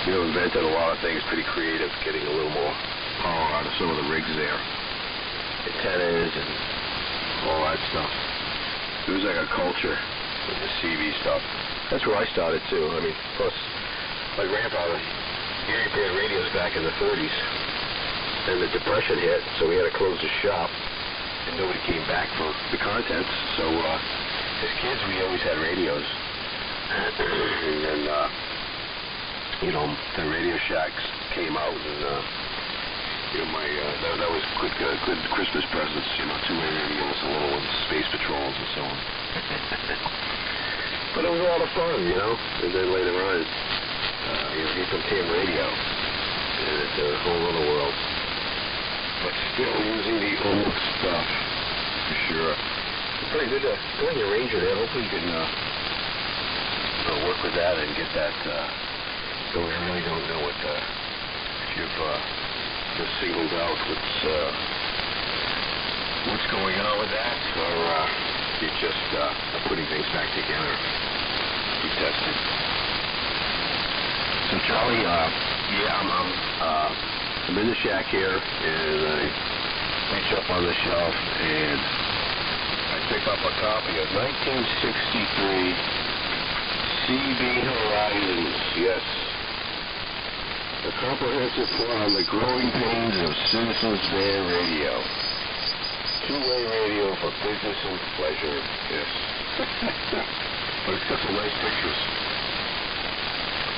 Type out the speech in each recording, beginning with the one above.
invented a lot of things, pretty creative, getting a little more power out of some of the rigs there. Antennas and all that stuff. It was like a culture with the CV stuff. That's where I started too. I mean, plus my grandfather, he repaired radios back in the 30s, and the Depression hit, so we had to close the shop, and nobody came back for the contents. So as kids, we always had radios, and then the Radio Shacks came out, and that was good Christmas presents. Two-way radios, the little ones, Space Patrols, and so on. But it was a lot of fun, And then later on, here comes ham radio, and it's a whole other world. But still using the old stuff, for sure. It's pretty good to go in your Ranger there. Hopefully you can work with that and get that going. I really don't know if you've just signaled out what's going on with that, or you're just putting things back together. We tested. So Charlie, I'm in the shack here, and I reach up on the shelf, and I pick up a copy of 1963 CB Horizons. Yes. A comprehensive plot on the growing pains of Citizens Band Radio. Two-way radio for business and pleasure. Yes. But it's got some nice pictures.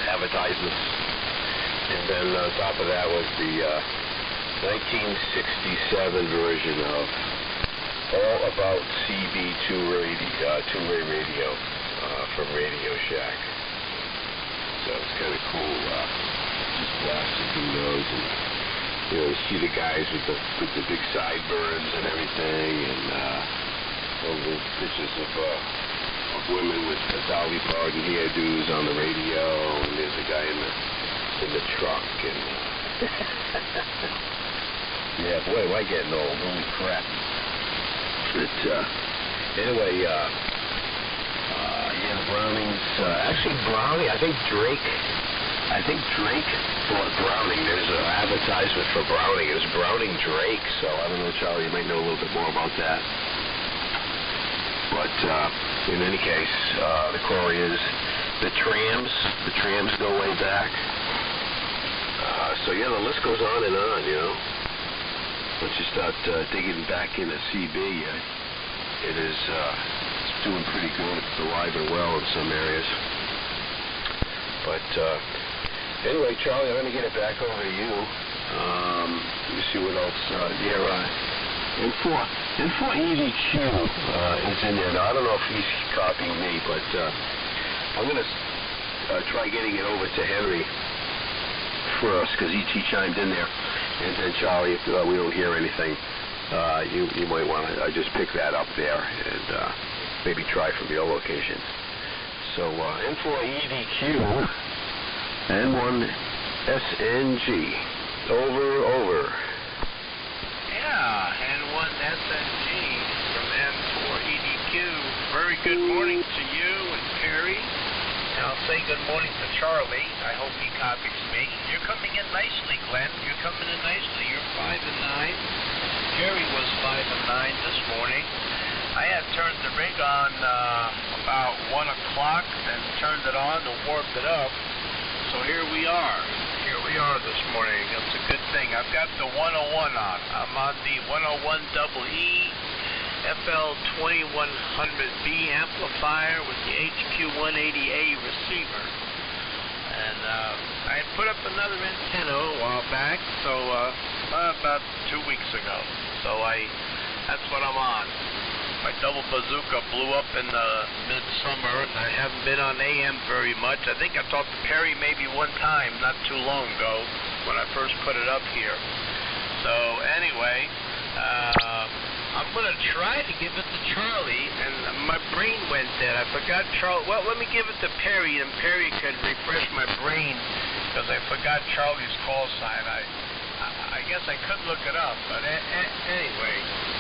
Advertisements. And then on top of that was the 1967 version of All About CB two-way radio from Radio Shack. So it's kind of cool. Just blasting through those, and you see the guys with the big sideburns and everything, and all the pictures of women with Dolly Parton hairdos on the radio, and there's a guy in the truck, and yeah, boy, am I getting old! Holy crap! But anyway, the Brownings. Actually, Browning. I think Drake bought Browning. There's an advertisement for Browning. It was Browning Drake. So I don't know, Charlie. You might know a little bit more about that. But in any case, the core is the trams. The trams go way back. So yeah, the list goes on and on. Once you start digging back into CB, it is it's doing pretty good. It's alive and well in some areas. But anyway, Charlie, I'm going to get it back over to you. Let me see what else. And for EDQ is in there. Now, I don't know if he's copying me, but I'm going to try getting it over to Henry first, because he chimed in there. And then, Charlie, if we don't hear anything, you might want to just pick that up there and maybe try from your location. So, N4 EDQ, N1SNG, over. Yeah, N1SNG from N4 EDQ. Very good morning to you and Perry. And I'll say good morning to Charlie. I hope he copies me. You're coming in nicely, Glenn. You're coming in nicely. You're 5 and 9. Jerry was 5 and 9 this morning. I had turned the rig on about 1 o'clock and turned it on and warmed it up. So here we are. Here we are this morning. It's a good thing. I've got the 101 on. I'm on the 101EE FL2100B amplifier with the HQ180A receiver. And I put up another antenna a while back, so about 2 weeks ago. So that's what I'm on. My double bazooka blew up in the midsummer, and I haven't been on AM very much. I think I talked to Perry maybe one time not too long ago when I first put it up here. So anyway, I'm going to try to give it to Charlie, and my brain went dead. I forgot Charlie. Well, let me give it to Perry, and Perry could refresh my brain, because I forgot Charlie's call sign. I guess I couldn't look it up, but anyway,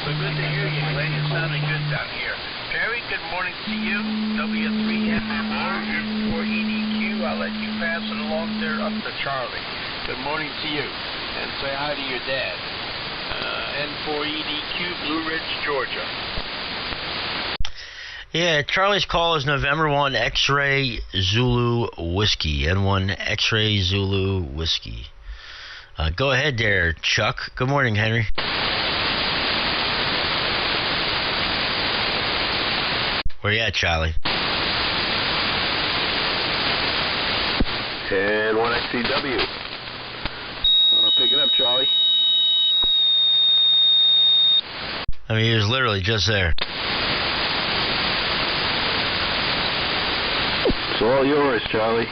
so good to hear you, Glenn. You're sounding good down here. Perry, good morning to you. W3MMR, N4EDQ. I'll let you pass it along there up to Charlie. Good morning to you, and say hi to your dad. N4EDQ, Blue Ridge, Georgia. Yeah, Charlie's call is November 1 X-Ray Zulu Whiskey. N1 X-Ray Zulu Whiskey. Go ahead there, Chuck. Good morning, Henry. Where you at, Charlie? And 1XCW. Pick it up, Charlie. I mean, he was literally just there. It's all yours, Charlie.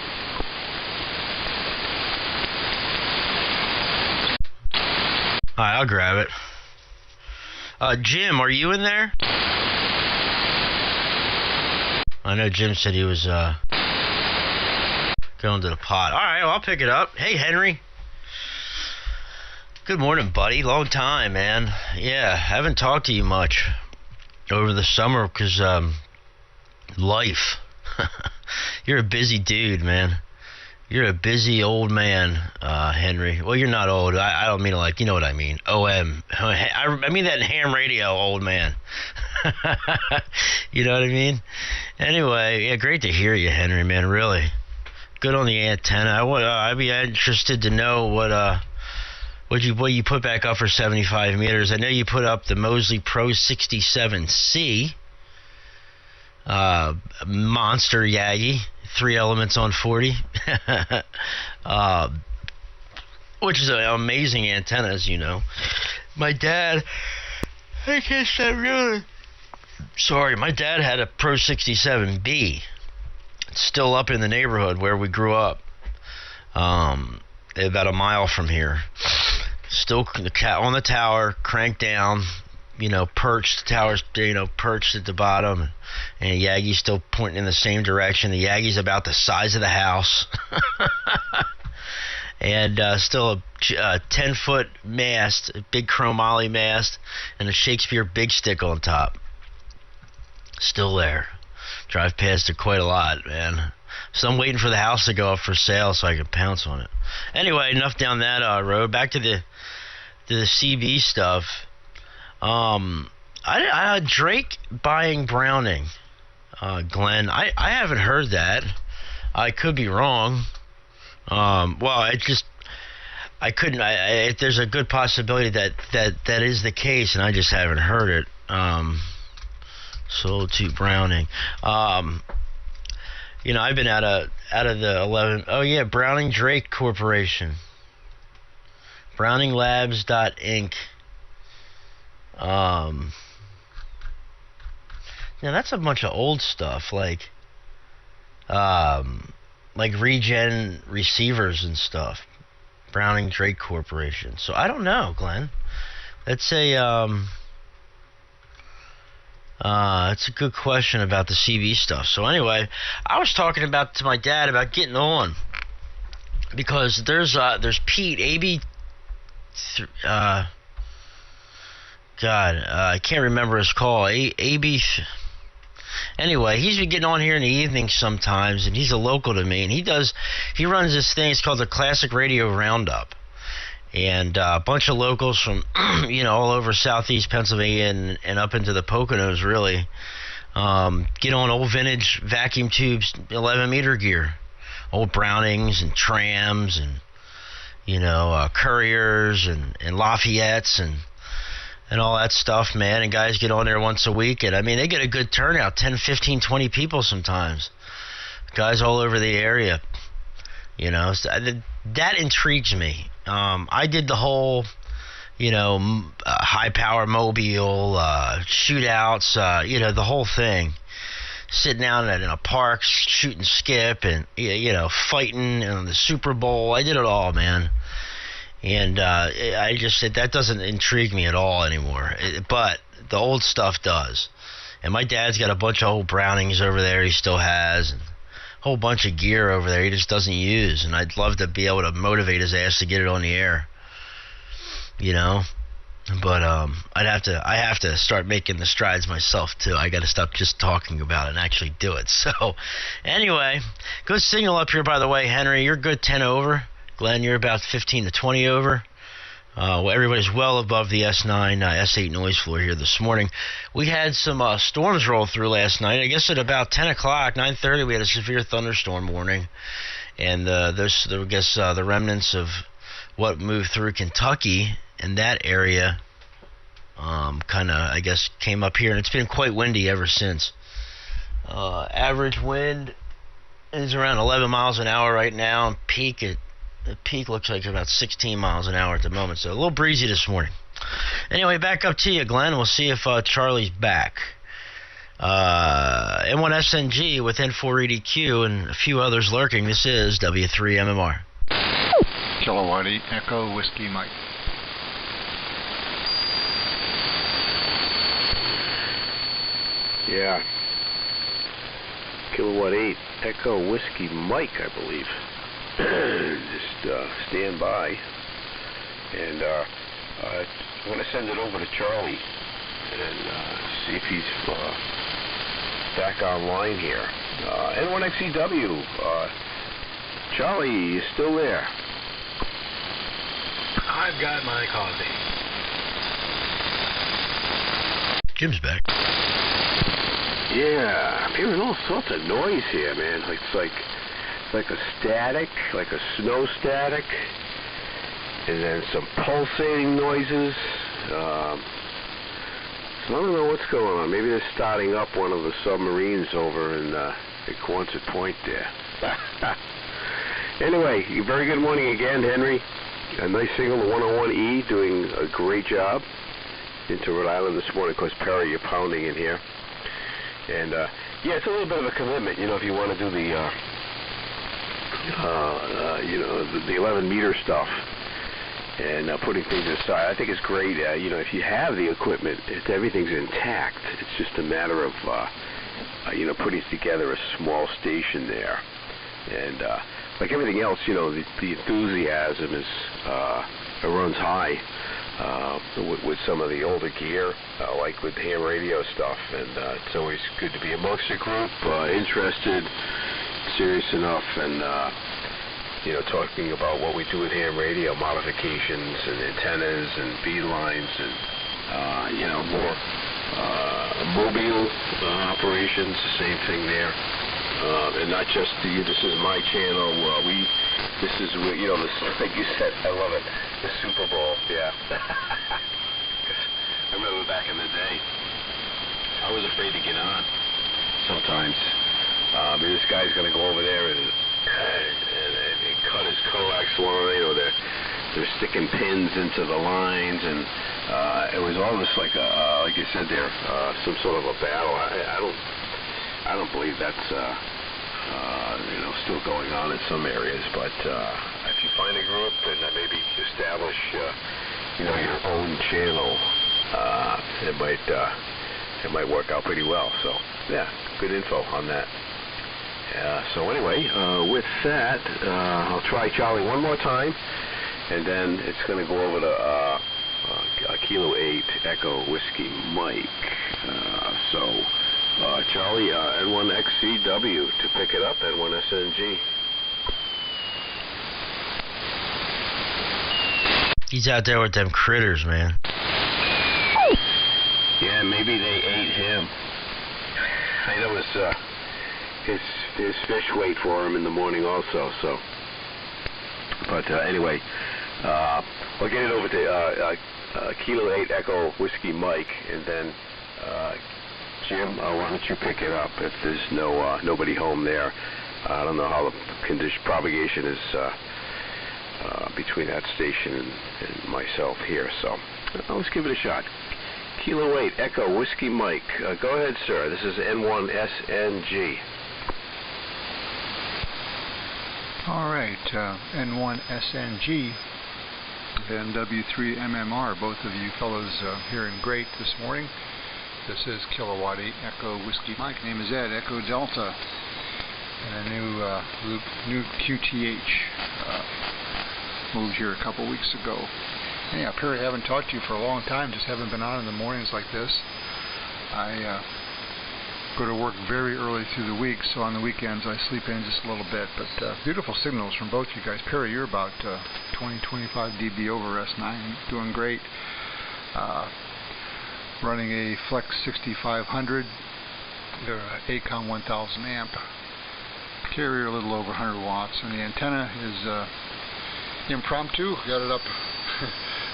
Alright, I'll grab it. Jim, are you in there? I know Jim said he was going to the pot. Alright, well, I'll pick it up. Hey, Henry. Good morning, buddy. Long time, man. Yeah, haven't talked to you much over the summer because life. You're a busy dude, man. You're a busy old man, Henry. Well, you're not old. I don't mean like, you know what I mean. OM. I mean that ham radio old man. You know what I mean? Anyway, yeah, great to hear you, Henry, man. Really. Good on the antenna. I'd be interested to know what you put back up for 75 meters. I know you put up the Mosley Pro 67C. Monster Yagi, 3 elements on 40. Which is an amazing antenna, as you know. My dad, I can't stop really. Sorry, my dad had a Pro 67B. It's still up in the neighborhood where we grew up. About a mile from here. Still on the tower, cranked down, perched. The tower's, perched at the bottom. And Yagi's still pointing in the same direction. The Yagi's about the size of the house. And still a 10-foot mast, a big chromoly mast, and a Shakespeare big stick on top. Still there. Drive past it quite a lot, man. So I'm waiting for the house to go up for sale so I can pounce on it. Anyway, enough down that road. Back to the CB stuff. Drake buying Browning. Glenn, I haven't heard that. I could be wrong. There's a good possibility that is the case, and I just haven't heard it. Sold to Browning. I've been out of the 11. Oh yeah, Browning Drake Corporation. BrowningLabs.inc. That's a bunch of old stuff, like regen receivers and stuff. Browning Drake Corporation. So I don't know, Glenn. That's it's a good question about the CB stuff. So anyway, I was talking to my dad about getting on because there's Pete AB. I can't remember his call. AB. Anyway, he's been getting on here in the evenings sometimes, and he's a local to me. And he runs this thing. It's called the Classic Radio Roundup. And a bunch of locals from, all over southeast Pennsylvania and up into the Poconos, really, get on old vintage vacuum tubes, 11-meter gear. Old Brownings and Trams and, Couriers and Lafayettes and all that stuff, man. And guys get on there once a week. And, they get a good turnout, 10, 15, 20 people sometimes. Guys all over the area. So that intrigues me. I did the whole, high-power mobile, shootouts, the whole thing. Sitting down in a park, shooting skip, and, fighting in the Super Bowl. I did it all, man. And I just said that doesn't intrigue me at all anymore. But the old stuff does. And my dad's got a bunch of old Brownings over there he still has, and whole bunch of gear over there he just doesn't use, and I'd love to be able to motivate his ass to get it on the air. you know. But I have to start making the strides myself too. I got to stop just talking about it and actually do it. So, anyway, good signal up here, by the way, Henry. You're good 10 over. Glenn, you're about 15 to 20 over. Well, everybody's well above the S9, S8 noise floor here this morning. We had some storms roll through last night. I guess at about 10 o'clock, 9:30, we had a severe thunderstorm warning. And the remnants of what moved through Kentucky and that area kind of, I guess, came up here. And it's been quite windy ever since. Average wind is around 11 miles an hour right now. The peak looks like about 16 miles an hour at the moment, so a little breezy this morning. Anyway, back up to you, Glenn. We'll see if Charlie's back. N1SNG with N4EDQ and a few others lurking. This is W3MMR. Kilowatt 8 Echo Whiskey Mike. Yeah. Kilowatt 8 Echo Whiskey Mike, I believe. Just stand by, and I want to send it over to Charlie and see if he's back online here. N1XEW, Charlie, you still there? I've got my coffee. Jim's back. Yeah, I'm hearing all sorts of noise here, man. It's like a static, like a snow static, and then some pulsating noises. So I don't know what's going on. Maybe they're starting up one of the submarines over in at Quonset Point there. Anyway, very good morning again, Henry. A nice signal, the 101E, doing a great job into Rhode Island this morning. Of course, Perry, you're pounding in here. And, yeah, it's a little bit of a commitment, you know, if you want to do the the 11-meter stuff and putting things aside. I think it's great, you know, if you have the equipment, if everything's intact, it's just a matter of, you know, putting together a small station there. And like everything else, you know, the enthusiasm is it runs high with some of the older gear, like with ham radio stuff. And it's always good to be amongst a group interested, serious enough, and you know, talking about what we do with ham radio modifications and antennas and bead lines and you know, more mobile operations. The same thing there, and not just this is my channel. This is you know, like you said, I love it. The Super Bowl, yeah. I remember back in the day, I was afraid to get on sometimes. This guy's going to go over there and cut his coax line, or they're sticking pins into the lines, and it was all this like you said there, some sort of a battle. I don't believe that's you know, still going on in some areas, but if you find a group and maybe establish you know, your own channel, it might work out pretty well. So yeah, good info on that. So anyway, with that, I'll try Charlie one more time, and then it's going to go over to Kilo 8 Echo Whiskey Mike. So Charlie, N1XCW to pick it up, N1SNG. He's out there with them critters, man. Yeah, maybe they ate him. I know his fish wait for him in the morning also. So, but anyway, we'll get it over to Kilo 8 Echo Whiskey Mike, and then Jim, why don't you pick it up if there's nobody home there? I don't know how the propagation is between that station and myself here, so let's give it a shot. Kilo 8 Echo Whiskey Mike. Go ahead, sir. This is N1SNG. All right, N1SNG and W3MMR. Both of you fellows hearing great this morning. This is Kilowatt 8 Echo Whiskey Mike. Name is Ed, Echo Delta. And a new QTH moved here a couple weeks ago. Anyhow, Perry, I haven't talked to you for a long time. Just haven't been on in the mornings like this. I go to work very early through the week, so on the weekends I sleep in just a little bit. But beautiful signals from both you guys. Perry, you're about 20-25 dB over S9, doing great. Running a Flex 6500, ACOM 1000 amp, carrier a little over 100 watts, and the antenna is impromptu. Got it up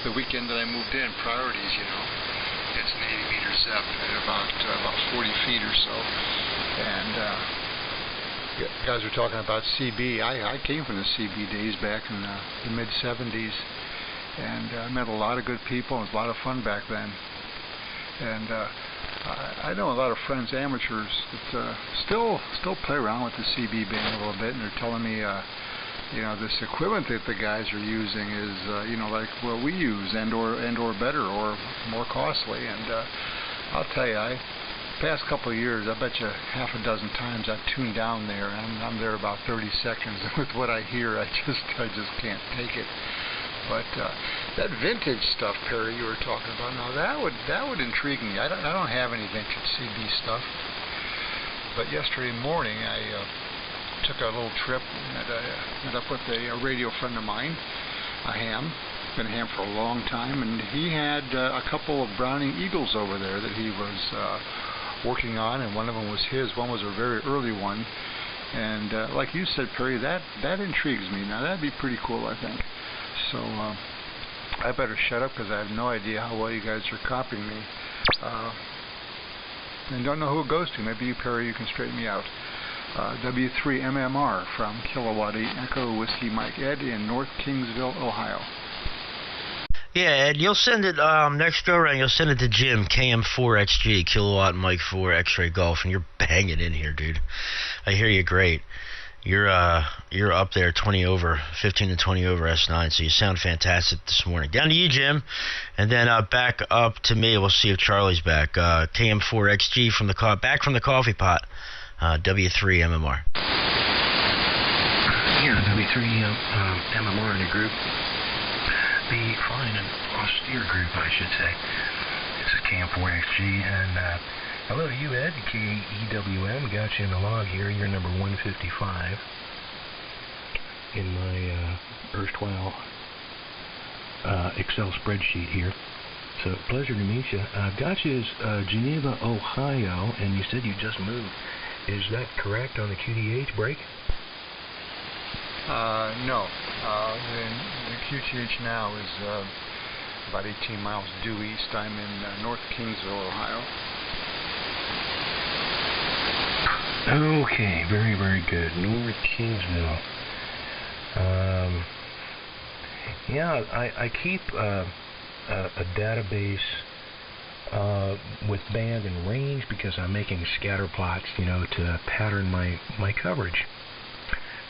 the weekend that I moved in. Priorities, you know. It's an 80 meter ZEP at about 40 feet or so. And guys are talking about CB. I came from the CB days back in the mid 70s, and I met a lot of good people. It was a lot of fun back then. And I know a lot of friends, amateurs, that still play around with the CB band a little bit, and they're telling me, you know, this equipment that the guys are using is, you know, like what we use, and or better, or more costly. And I'll tell you, past couple of years, I bet you half a dozen times I've tuned down there, and I'm there about 30 seconds. With what I hear, I just can't take it. But that vintage stuff, Perry, you were talking about, now that would intrigue me. I don't have any vintage CB stuff. But yesterday morning, I took a little trip and I met up with a radio friend of mine, a ham. Been a ham for a long time, and he had a couple of Browning Eagles over there that he was working on, and one of them was his. One was a very early one, and like you said, Perry, that intrigues me. Now that'd be pretty cool, I think. So I better shut up because I have no idea how well you guys are copying me, and don't know who it goes to. Maybe you, Perry, you can straighten me out. W3MMR from Kilowatt 8 Echo Whiskey Mike. Ed in North Kingsville, Ohio. Yeah, Ed, you'll send it next go around. You'll send it to Jim, KM4XG, Kilowatt Mike 4 X-Ray Golf, and you're banging in here, dude. I hear you great. You're up there 15 to 20 over S9, so you sound fantastic this morning. Down to you, Jim, and then back up to me. We'll see if Charlie's back. KM4XG from back from the coffee pot. W3MMR. Yeah, W3 MMR in a group. The fine and austere group, I should say. This is KM4XG, and hello to you, Ed, KEWM. Got you in the log here. You're number 155 in my erstwhile Excel spreadsheet here. So, pleasure to meet you. I've got you as Geneva, Ohio, and you said you just moved. Is that correct on the QTH break? No. The QTH now is about 18 miles due east. I'm in North Kingsville, Ohio. Okay, very, very good. North Kingsville. Yeah, I keep a database with band and range because I'm making scatter plots, you know, to pattern my coverage.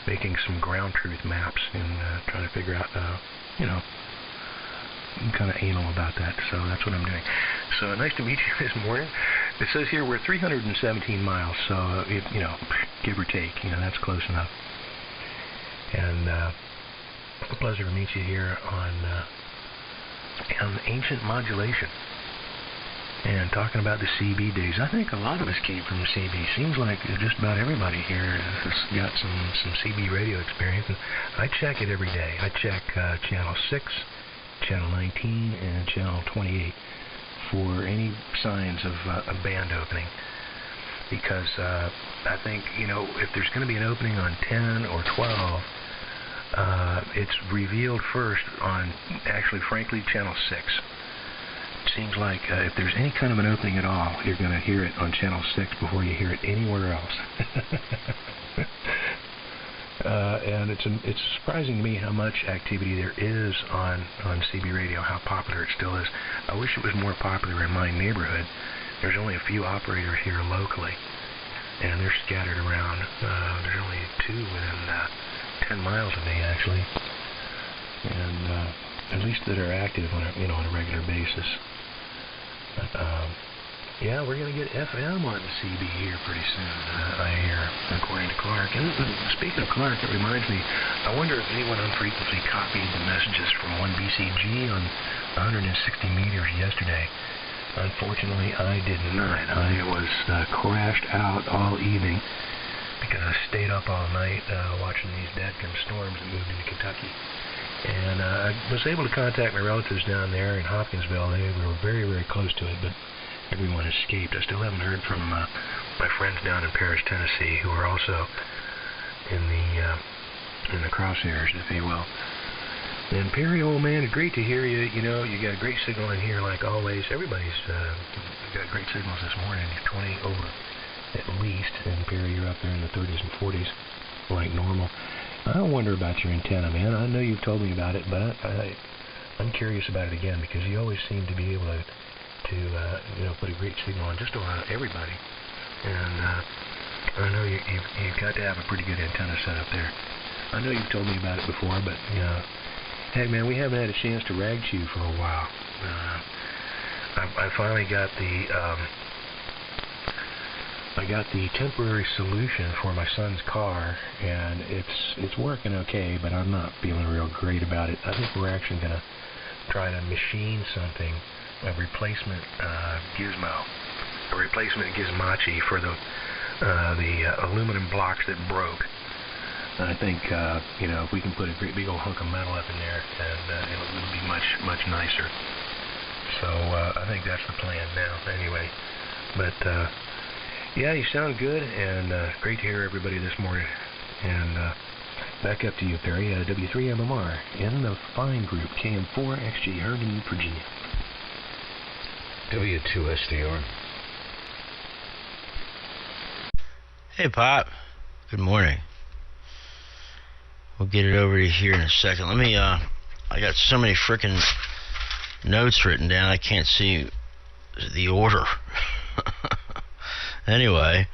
Making some ground truth maps and trying to figure out, you know, I'm kind of anal about that, so that's what I'm doing. So nice to meet you this morning. It says here we're 317 miles, so, you know, give or take, you know, that's close enough. And a pleasure to meet you here on Ancient Modulation. And talking about the CB days, I think a lot of us came from the CB. Seems like just about everybody here has got some CB radio experience. And I check it every day. I check channel 6, channel 19, and channel 28 for any signs of a band opening. Because I think, you know, if there's going to be an opening on 10 or 12, it's revealed first on, actually, frankly, channel 6. Seems like if there's any kind of an opening at all, you're going to hear it on channel 6 before you hear it anywhere else. And it's surprising to me how much activity there is on CB radio, how popular it still is. I wish it was more popular in my neighborhood. There's only a few operators here locally, and they're scattered around. There's only 2 within 10 miles of me, actually, and at least that are active on a regular basis. Yeah, we're going to get FM on the CB here pretty soon, I hear, according to Clark. And speaking of Clark, it reminds me, I wonder if anyone on frequency copied the messages from 1BCG on 160 meters yesterday. Unfortunately, I did not. I was crashed out all evening because I stayed up all night watching these dadgum storms that moved into Kentucky. And I was able to contact my relatives down there in Hopkinsville. They were very, very close to it, but everyone escaped. I still haven't heard from my friends down in Paris, Tennessee, who are also in the crosshairs, if you will. And Perry, old man, great to hear you. You know, you got a great signal in here, like always. Everybody's got great signals this morning. 20 over at least. And Perry, you're up there in the 30s and 40s, like normal. I wonder about your antenna, man. I know you've told me about it, but I'm curious about it again because you always seem to be able to put a great signal on just about everybody. And I know you've got to have a pretty good antenna set up there. I know you've told me about it before, but heck, man, we haven't had a chance to rag chew for a while. I finally got the temporary solution for my son's car, and it's working okay, but I'm not feeling real great about it. I think we're actually gonna try to machine something. A replacement gizmo, a replacement gizmachi for the aluminum blocks that broke. I think if we can put a great big old hunk of metal up in there, and it'll be much, much nicer. So I think that's the plan now. Anyway, but yeah, you sound good, and great to hear everybody this morning. And back up to you, Perry. W3MMR in the fine group KM4XG, Herndon, Virginia. W2SDR. Hey, Pop. Good morning. We'll get it over to here in a second. Let me, I got so many frickin' notes written down, I can't see the order. Anyway,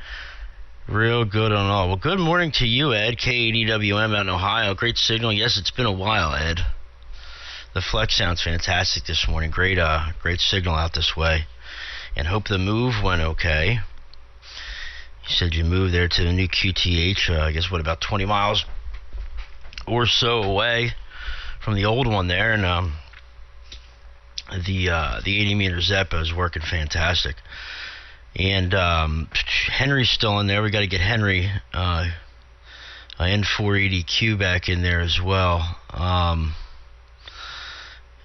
real good on all. Well, good morning to you, Ed, KADWM out in Ohio. Great signal. Yes, it's been a while, Ed. The flex sounds fantastic this morning. Great signal out this way. And hope the move went okay. You said you moved there to the new QTH, I guess, about 20 miles or so away from the old one there. And the 80-meter Zeppo is working fantastic. And Henry's still in there. We got to get Henry N480Q back in there as well.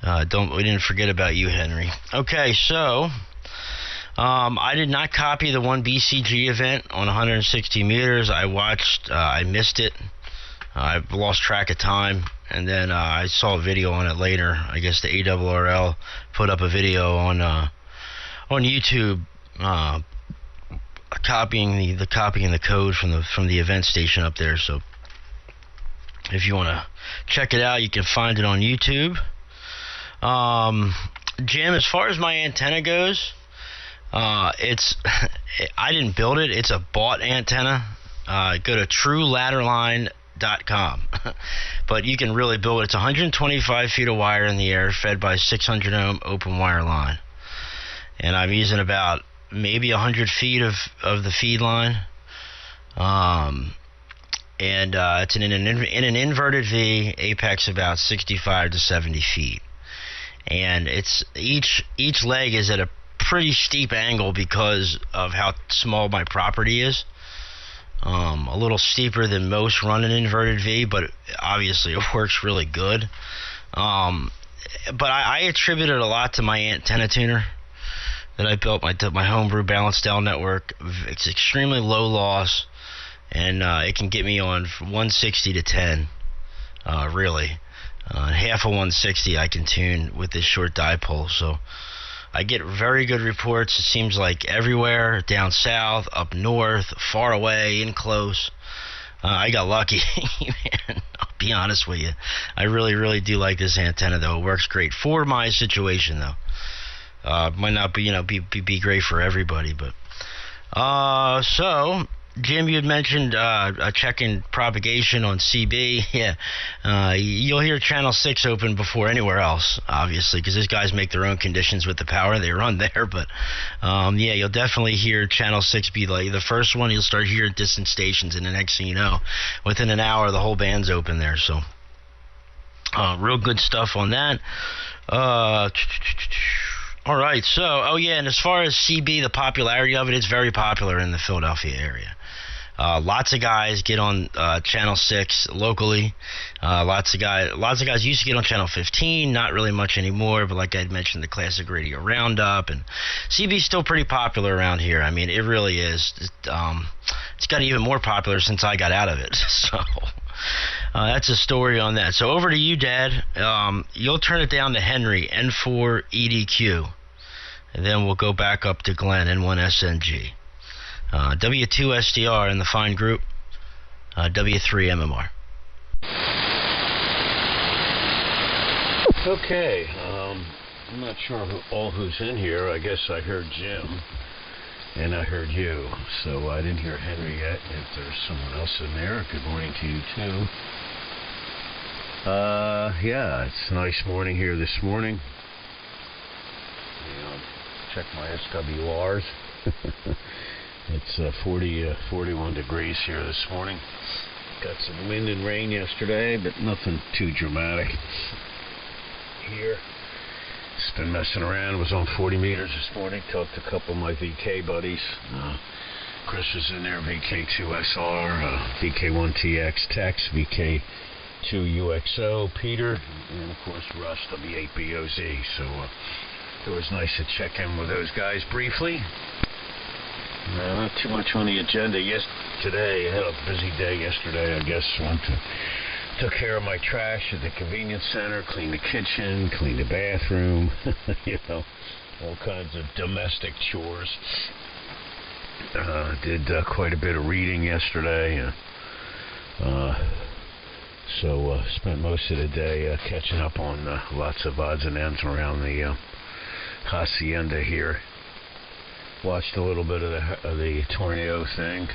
We didn't forget about you, Henry. Okay, so I did not copy the 1BCG event on 160 meters. I watched. I missed it. I lost track of time, and then I saw a video on it later. I guess the ARRL put up a video on YouTube, copying the code from the event station up there. So if you want to check it out, you can find it on YouTube. Jim, as far as my antenna goes, I didn't build it. It's a bought antenna. Go to TrueLadderline.com. But you can really build it. It's 125 feet of wire in the air, fed by 600 ohm open wire line. And I'm using about maybe 100 feet of the feed line. It's in an inverted V, apex about 65 to 70 feet. And it's each leg is at a pretty steep angle because of how small my property is. A little steeper than most run an inverted V, but obviously it works really good. But I attribute it a lot to my antenna tuner that I built, my homebrew balanced L network. It's extremely low loss, and it can get me on from 160 to 10, really. Half of 160 I can tune with this short dipole, so I get very good reports. It seems like everywhere, down south, up north, far away, in close. I got lucky, man. I'll be honest with you. I really, really do like this antenna, though. It works great for my situation, though. Might not be, be great for everybody, but so Jim, you had mentioned checking propagation on CB. Yeah, you'll hear Channel 6 open before anywhere else, obviously, because these guys make their own conditions with the power they run there. But, yeah, you'll definitely hear Channel 6 be like the first one. You'll start hearing distant stations, and the next thing you know, within an hour, the whole band's open there. So, real good stuff on that. All right, so, and as far as CB, the popularity of it, it's very popular in the Philadelphia area. Lots of guys get on Channel 6 locally. Lots of guys used to get on Channel 15, not really much anymore, but like I had mentioned, the Classic Radio Roundup, and CB's still pretty popular around here. I mean, it really is. It's got even more popular since I got out of it, so... that's a story on that. So over to you, Dad. You'll turn it down to Henry, N4 EDQ. And then we'll go back up to Glenn, N1 SNG. W2 SDR in the fine group. W3 MMR. Okay. I'm not sure who's in here. I guess I heard Jim. And I heard you, so I didn't hear Henry yet. If there's someone else in there, good morning to you too. Yeah, it's a nice morning here this morning. Check my SWRs. It's 41 degrees here this morning. Got some wind and rain yesterday, but nothing too dramatic here. Just been messing around. Was on 40 meters this morning. Talked to a couple of my VK buddies. Chris was in there, VK2SR, VK1TX Tex, VK2UXO, Peter, and of course Russ, W8BOZ. So it was nice to check in with those guys briefly. Not too much on the agenda today. I had a busy day yesterday, I guess. Took care of my trash at the convenience center, cleaned the kitchen, cleaned the bathroom, all kinds of domestic chores. Did quite a bit of reading yesterday. So spent most of the day catching up on lots of odds and ends around the hacienda here. Watched a little bit of the tornado thing.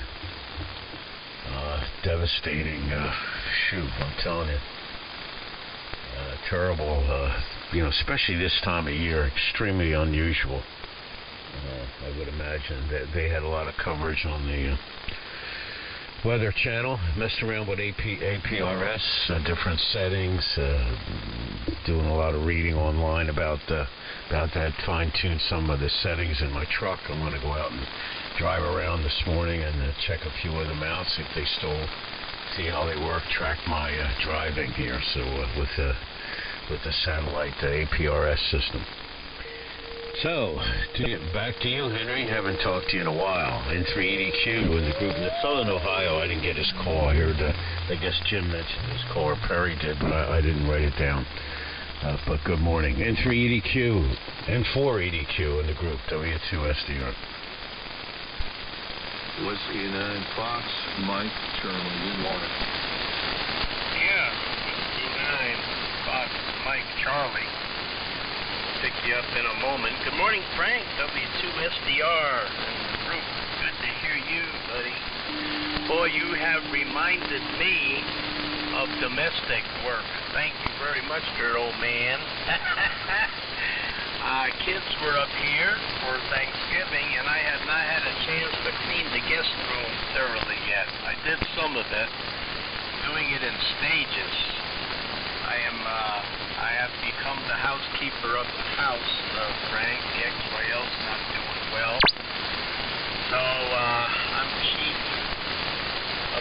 Devastating. Shoot, I'm telling you. Terrible, especially this time of year, extremely unusual. I would imagine that they had a lot of coverage on the Weather Channel. Messed around with APRS, different settings, doing a lot of reading online about that. Fine-tuned some of the settings in my truck. I'm going to go out and drive around this morning and check a few of them out, see if they still see how they work, track my driving here. So with the satellite APRS system. So back to you, Henry. Haven't talked to you in a while. N3EDQ in the group in Southern Ohio. I didn't get his call. I heard. I guess Jim mentioned his call, or Perry did, but I didn't write it down. But good morning. N3EDQ, N4EDQ in the group, W2SDR. Whiskey 9 Fox, Mike, Charlie, good morning. Yeah, Whiskey 9 Fox, Mike, Charlie. Pick you up in a moment. Good morning, Frank, W2SDR in the group. Good to hear you, buddy. Boy, you have reminded me of domestic work. Thank you very much, dear old man. Kids were up here for Thanksgiving, and I had not had a chance to clean the guest room thoroughly yet. I did some of it, doing it in stages. I have become the housekeeper of the house, Frank. Everybody else not doing well. So, I'm cheap.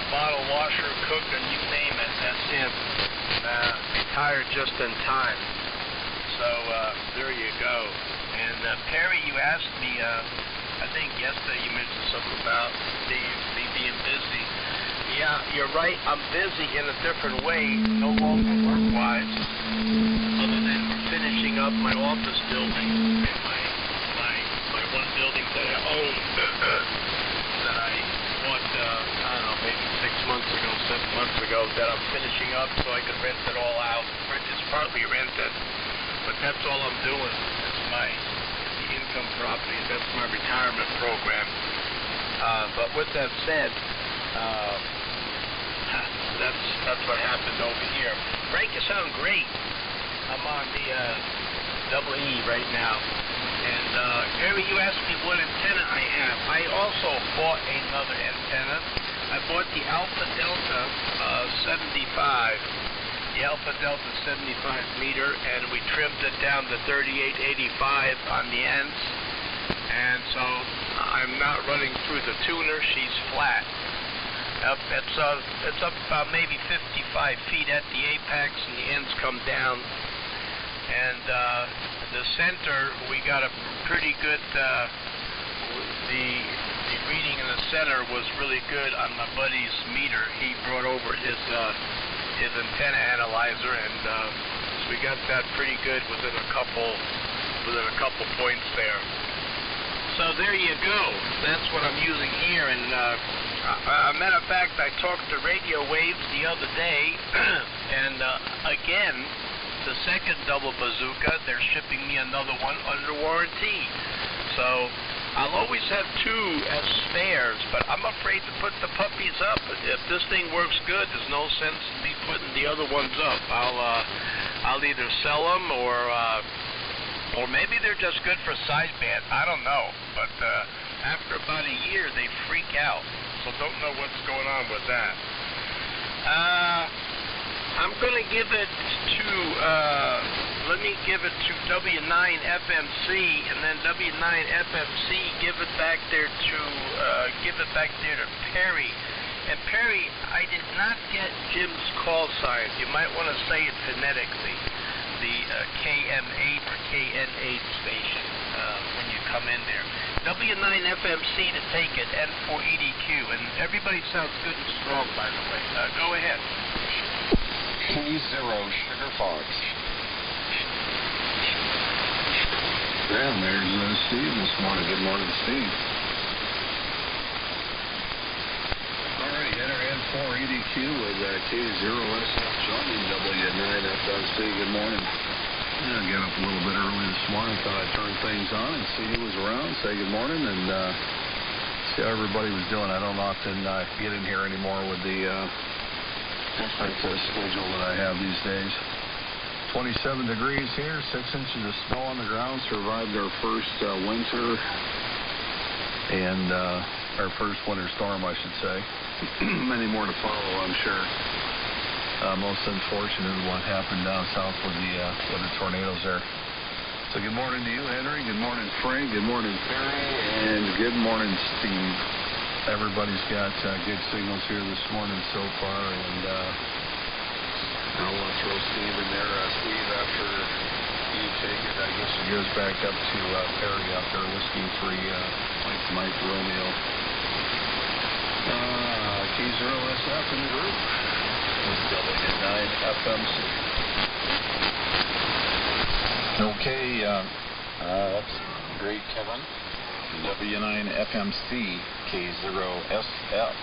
A bottle washer, cooker, you name it, that's him. Retired just in time. So, there you go. And, Perry, you asked me, I think yesterday you mentioned something about me being busy. Yeah, you're right. I'm busy in a different way, no longer work-wise, other than we're finishing up my office building, my one building that I own, that I bought, I don't know, maybe 7 months ago, that I'm finishing up so I can rent it all out. It's partly rented, but that's all I'm doing. That's the income property. That's my retirement program. But with that said, that's what happened over here. Frank, you sound great. I'm on the double E right now. And Gary, you asked me what antenna I have. I also bought another antenna. I bought the Alpha Delta 75. The Alpha Delta 75 meter, and we trimmed it down to 3885 on the ends. And so I'm not running through the tuner. She's flat. It's up about maybe 55 feet at the apex, and the ends come down. And the center, we got a pretty good. The reading in the center was really good on my buddy's meter. He brought over his antenna analyzer, and so we got that pretty good within a couple points there. So there you go. That's what I'm using here. And a matter of fact, I talked to Radio Waves the other day, and again, the second double bazooka, they're shipping me another one under warranty. So I'll always have two as spares, but I'm afraid to put the puppies up. If this thing works good, there's no sense in me putting the other ones up. I'll either sell them or maybe they're just good for sideband. I don't know. But after about a year, they freak out. So don't know what's going on with that. I'm going to give it to, let me give it to W9FMC, and then W9FMC give it back there to Perry. And Perry, I did not get Jim's call sign. You might want to say it phonetically. The KM8 or KN8 station when you come in there. W9FMC to take it, N4EDQ, and everybody sounds good and strong, by the way. Go ahead. K0 Sugar Fox. Yeah, and there's Steve this morning. Good morning, Steve. All right, enter N4EDQ with K0SF joining W9FMC. Good morning. Yeah, I got up a little bit early this morning. Thought I'd turn things on and see who was around, say good morning, and see how everybody was doing. I don't often get in here anymore with the different schedule that I have these days. 27 degrees here, 6 inches of snow on the ground. Survived our first winter, and our first winter storm, I should say. Many more to follow, I'm sure. Most unfortunate what happened down south with the tornadoes there. So good morning to you, Henry. Good morning, Frank. Good morning, Perry. And good morning, Steve. Everybody's got good signals here this morning so far, and I want to throw Steve in there. Steve, after you take it, I guess it goes back up to Perry out there, Whiskey 3, Mike Romeo. K0SF in the group. W9FMC. Okay, that's great, Kevin. W9FMC, K0SF.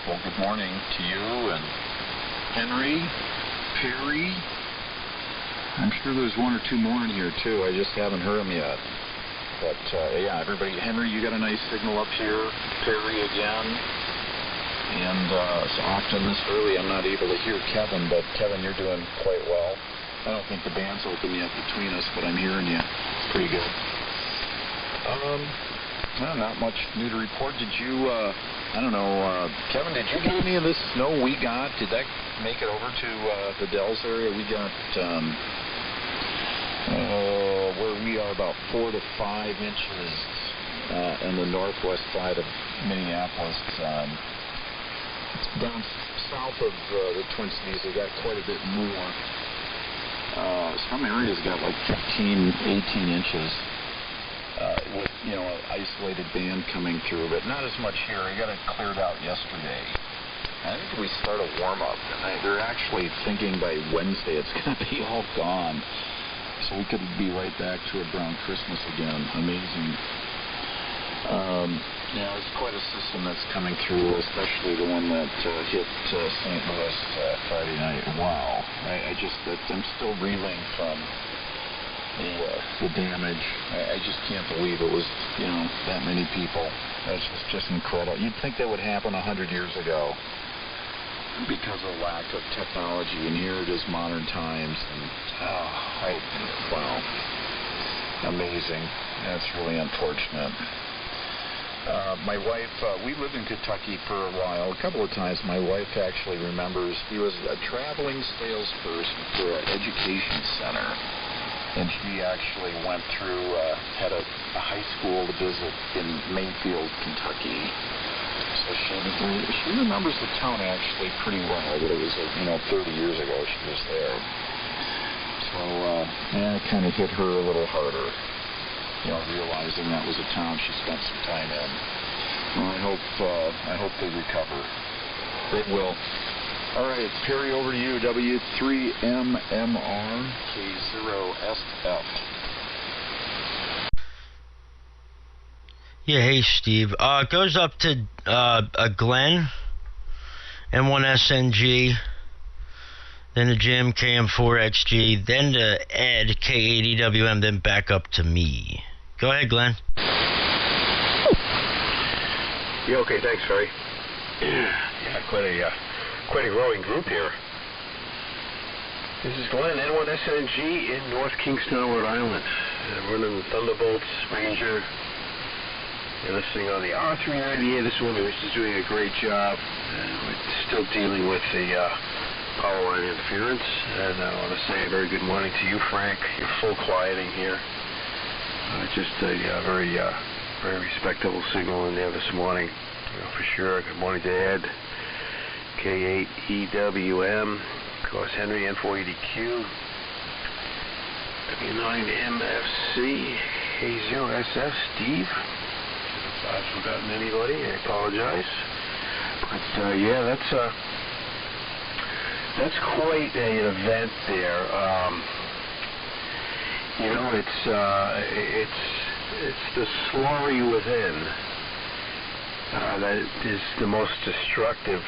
Well, good morning to you and Henry, Perry. I'm sure there's one or two more in here, too. I just haven't heard them yet. But, yeah, everybody. Henry, you got a nice signal up here. Perry again. And so often this early, I'm not able to hear Kevin, but Kevin, you're doing quite well. I don't think the band's open yet between us, but I'm hearing you pretty good. Well, not much new to report. Did you, I don't know, Kevin, did you get any of this snow we got? Did that make it over to the Dells area? We got, where we are, about 4 to 5 inches on the northwest side of Minneapolis. Down south of the Twin Cities, they got quite a bit more. Some areas got like 15, 18 inches with, you know, an isolated band coming through, but not as much here. I got it cleared out yesterday. I think we start a warm-up, and they're actually thinking by Wednesday it's going to be all gone. So we could be right back to a brown Christmas again. Amazing. Yeah, it's quite a system that's coming through, especially the one that hit St. Louis Friday night. Wow. I'm still reeling from the damage. I just can't believe it was, that many people. That's just incredible. You'd think that would happen 100 years ago because of the lack of technology, and here it is modern times, and wow, amazing. That's really unfortunate. My wife, we lived in Kentucky for a while, a couple of times. My wife actually remembers he was a traveling salesperson for an education center, and she actually went through, had a high school to visit in Mayfield, Kentucky. So she remembers the town actually pretty well, but it was, 30 years ago she was there. So, it kind of hit her a little harder, realizing that was a town she spent some time in. Well, I hope they recover. They will. All right, Perry, over to you. W3MMR K0SF. Yeah, hey Steve. It goes up to Glenn, M1SNG, then to Jim, KM4XG, then to Ed, K80WM, then back up to me. Go ahead, Glenn. Yeah, okay, thanks, Ferry. Yeah, quite a growing group here. This is Glenn, N1SNG in North Kingstown, Rhode Island. Running the Thunderbolts Ranger. You're listening on the R398 this morning, which is doing a great job. We're still dealing with the power line interference. And I want to say a very good morning to you, Frank. You're full quieting here. Just a very respectable signal in there this morning, for sure. Good morning to Ed, K8EWM, of course, Henry, N480Q, W9MFC, K0SF, Steve. If I've forgotten anybody, I apologize. But that's quite an event there. It's the slurry within that is the most destructive.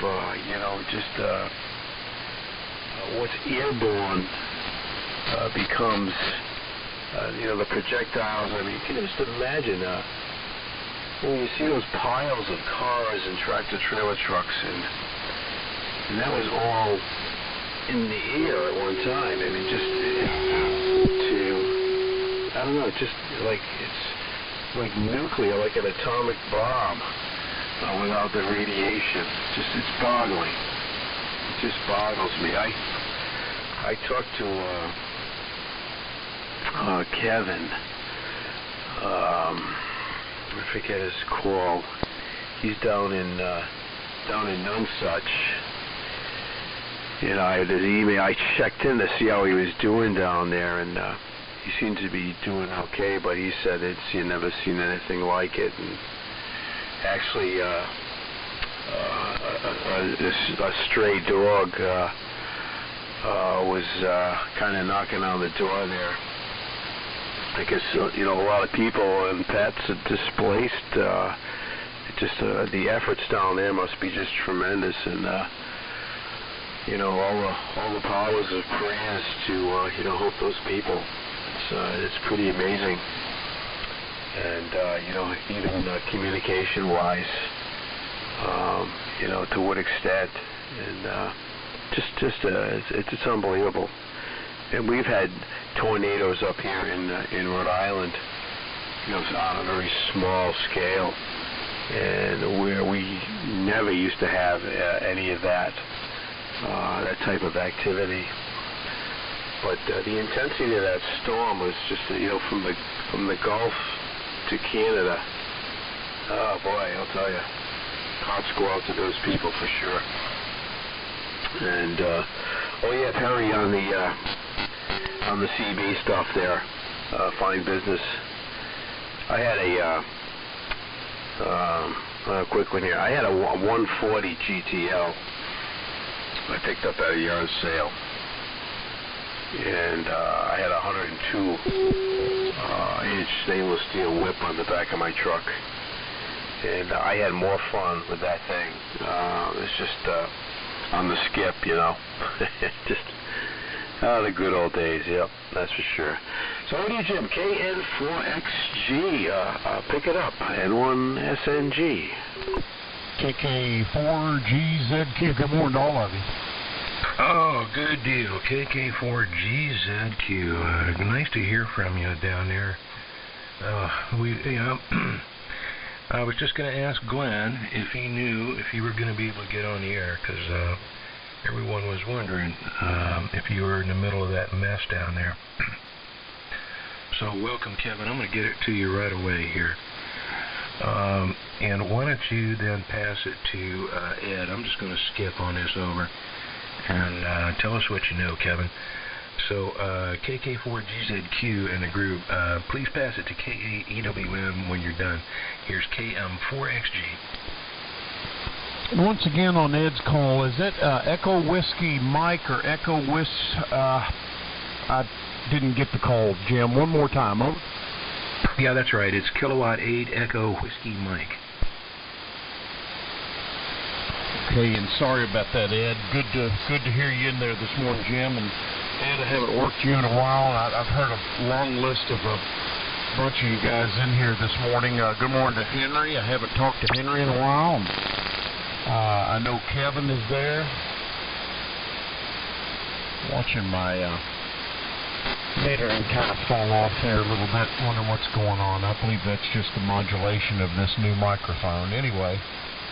What's airborne becomes, the projectiles. I mean, you can just imagine when you see those piles of cars and tractor-trailer trucks, and that was all in the air at one time. I mean, I don't know, it's like nuclear, like an atomic bomb without the radiation. It's boggling. It just boggles me. I talked to Kevin. I forget his call. He's down in Nonsuch. I had his email. I checked in to see how he was doing down there, and he seemed to be doing okay, but he said he'd never seen anything like it. And actually, a stray dog was kind of knocking on the door there. I guess, a lot of people and pets are displaced. The efforts down there must be just tremendous, and all the powers of prayers to help those people. It's pretty amazing, and even communication-wise, to what extent, and it's unbelievable. And we've had tornadoes up here in Rhode Island, on a very small scale, and where we never used to have any of that type of activity. But the intensity of that storm was just, from the Gulf to Canada. Oh boy, I'll tell you, hearts go out to those people for sure. And Perry, on the CB stuff there, fine business. I had a quick one here. I had a 140 GTL. I picked up at a yard sale, and I had a 102-inch stainless steel whip on the back of my truck, and I had more fun with that thing. It's just on the skip, just Oh, the good old days, yep, that's for sure. So what do you, Jim? KN4XG, pick it up. N1SNG. KK4GZQ, good morning to all of you. Oh, good deal. KK4GZQ. Nice to hear from you down there. I was just going to ask Glenn if he knew if you were going to be able to get on the air, because everyone was wondering if you were in the middle of that mess down there. So welcome, Kevin. I'm going to get it to you right away here. And why don't you then pass it to Ed? I'm just going to skip on this over. And tell us what you know, Kevin. So, KK4GZQ in the group, please pass it to KAEWM when you're done. Here's KM4XG. Once again on Ed's call, is it Echo Whiskey Mike or Echo I didn't get the call, Jim. One more time, over. Yeah, that's right. It's Kilowatt 8 Echo Whiskey Mike. Okay, and sorry about that, Ed. Good to hear you in there this morning, Jim. And Ed, I haven't worked you in a while. I've heard a long list of a bunch of you guys in here this morning. Good morning to Henry. I haven't talked to Henry in a while. And, I know Kevin is there. Watching my metering kind of fall off there a little bit. Wondering what's going on. I believe that's just the modulation of this new microphone. Anyway.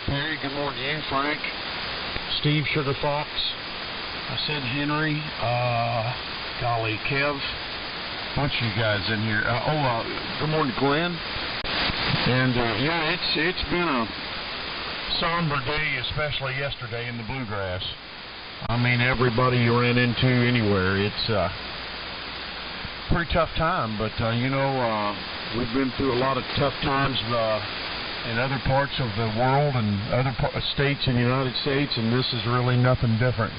Harry, good morning to you. Frank, Steve, Sugar Fox. I said Henry, golly, Kev, bunch of you guys in here. Good morning, Glenn. And yeah, it's been a somber day, especially yesterday in the bluegrass. I mean, everybody you ran into anywhere, it's a pretty tough time. But we've been through a lot of tough times. In other parts of the world and other states in the United States, and this is really nothing different.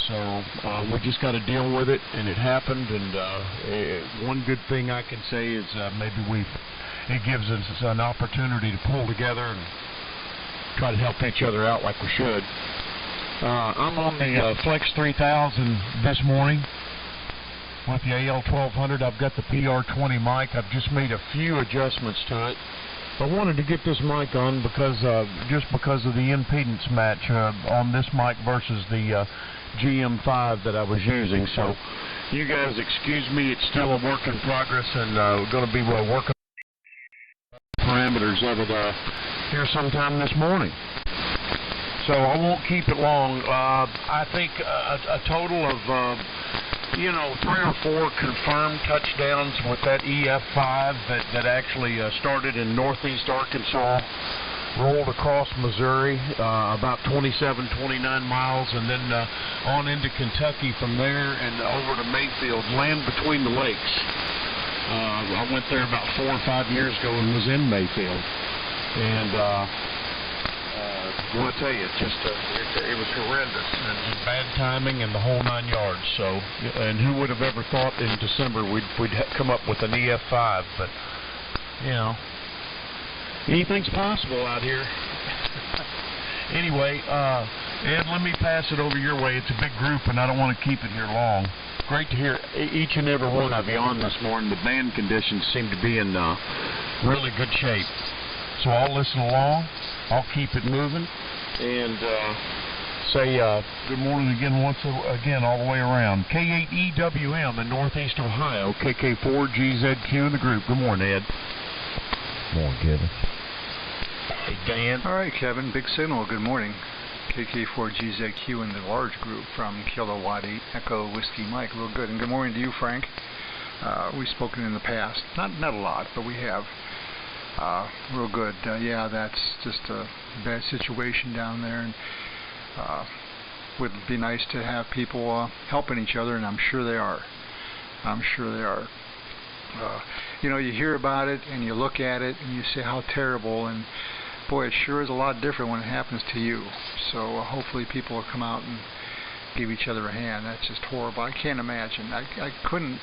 So we just got to deal with it, and it happened. And one good thing I can say is maybe it gives us an opportunity to pull together and try to help each other out like we should. I'm on the Flex 3000 this morning with the AL1200. I've got the PR20 mic. I've just made a few adjustments to it. I wanted to get this mic on because just because of the impedance match on this mic versus the GM5 that I was using. So you guys excuse me, it's still a work in progress, and we're going to be working parameters of it here sometime this morning. So I won't keep it long. I think a total of 3 or 4 confirmed touchdowns with that EF5 that actually started in northeast Arkansas, rolled across Missouri, about 27, 29 miles, and then on into Kentucky from there and over to Mayfield, land between the lakes. I went there about 4 or 5 years ago and was in Mayfield. And I want to tell you, it was horrendous and bad timing and the whole 9 yards. So, and who would have ever thought in December we'd come up with an EF5? But anything's possible out here. Anyway, Ed, let me pass it over your way. It's a big group, and I don't want to keep it here long. Great to hear each and every one of you on this morning. The band conditions seem to be in really good shape. So I'll listen along. I'll keep it moving, and say good morning again once again all the way around. K8EWM in Northeast Ohio, KK4GZQ in the group. Good morning, Ed. Good morning, Kevin. Hey, Dan. All right, Kevin. Big signal. Good morning. KK4GZQ in the large group from Kilowatt 8 Echo Whiskey Mike. Real good. And good morning to you, Frank. We've spoken in the past. Not a lot, but we have. Real good. Yeah, that's just a bad situation down there, and would be nice to have people helping each other, and I'm sure they are. You hear about it and you look at it and you say how terrible, and boy, it sure is a lot different when it happens to you. So hopefully people will come out and give each other a hand. That's just horrible. I can't imagine. I couldn't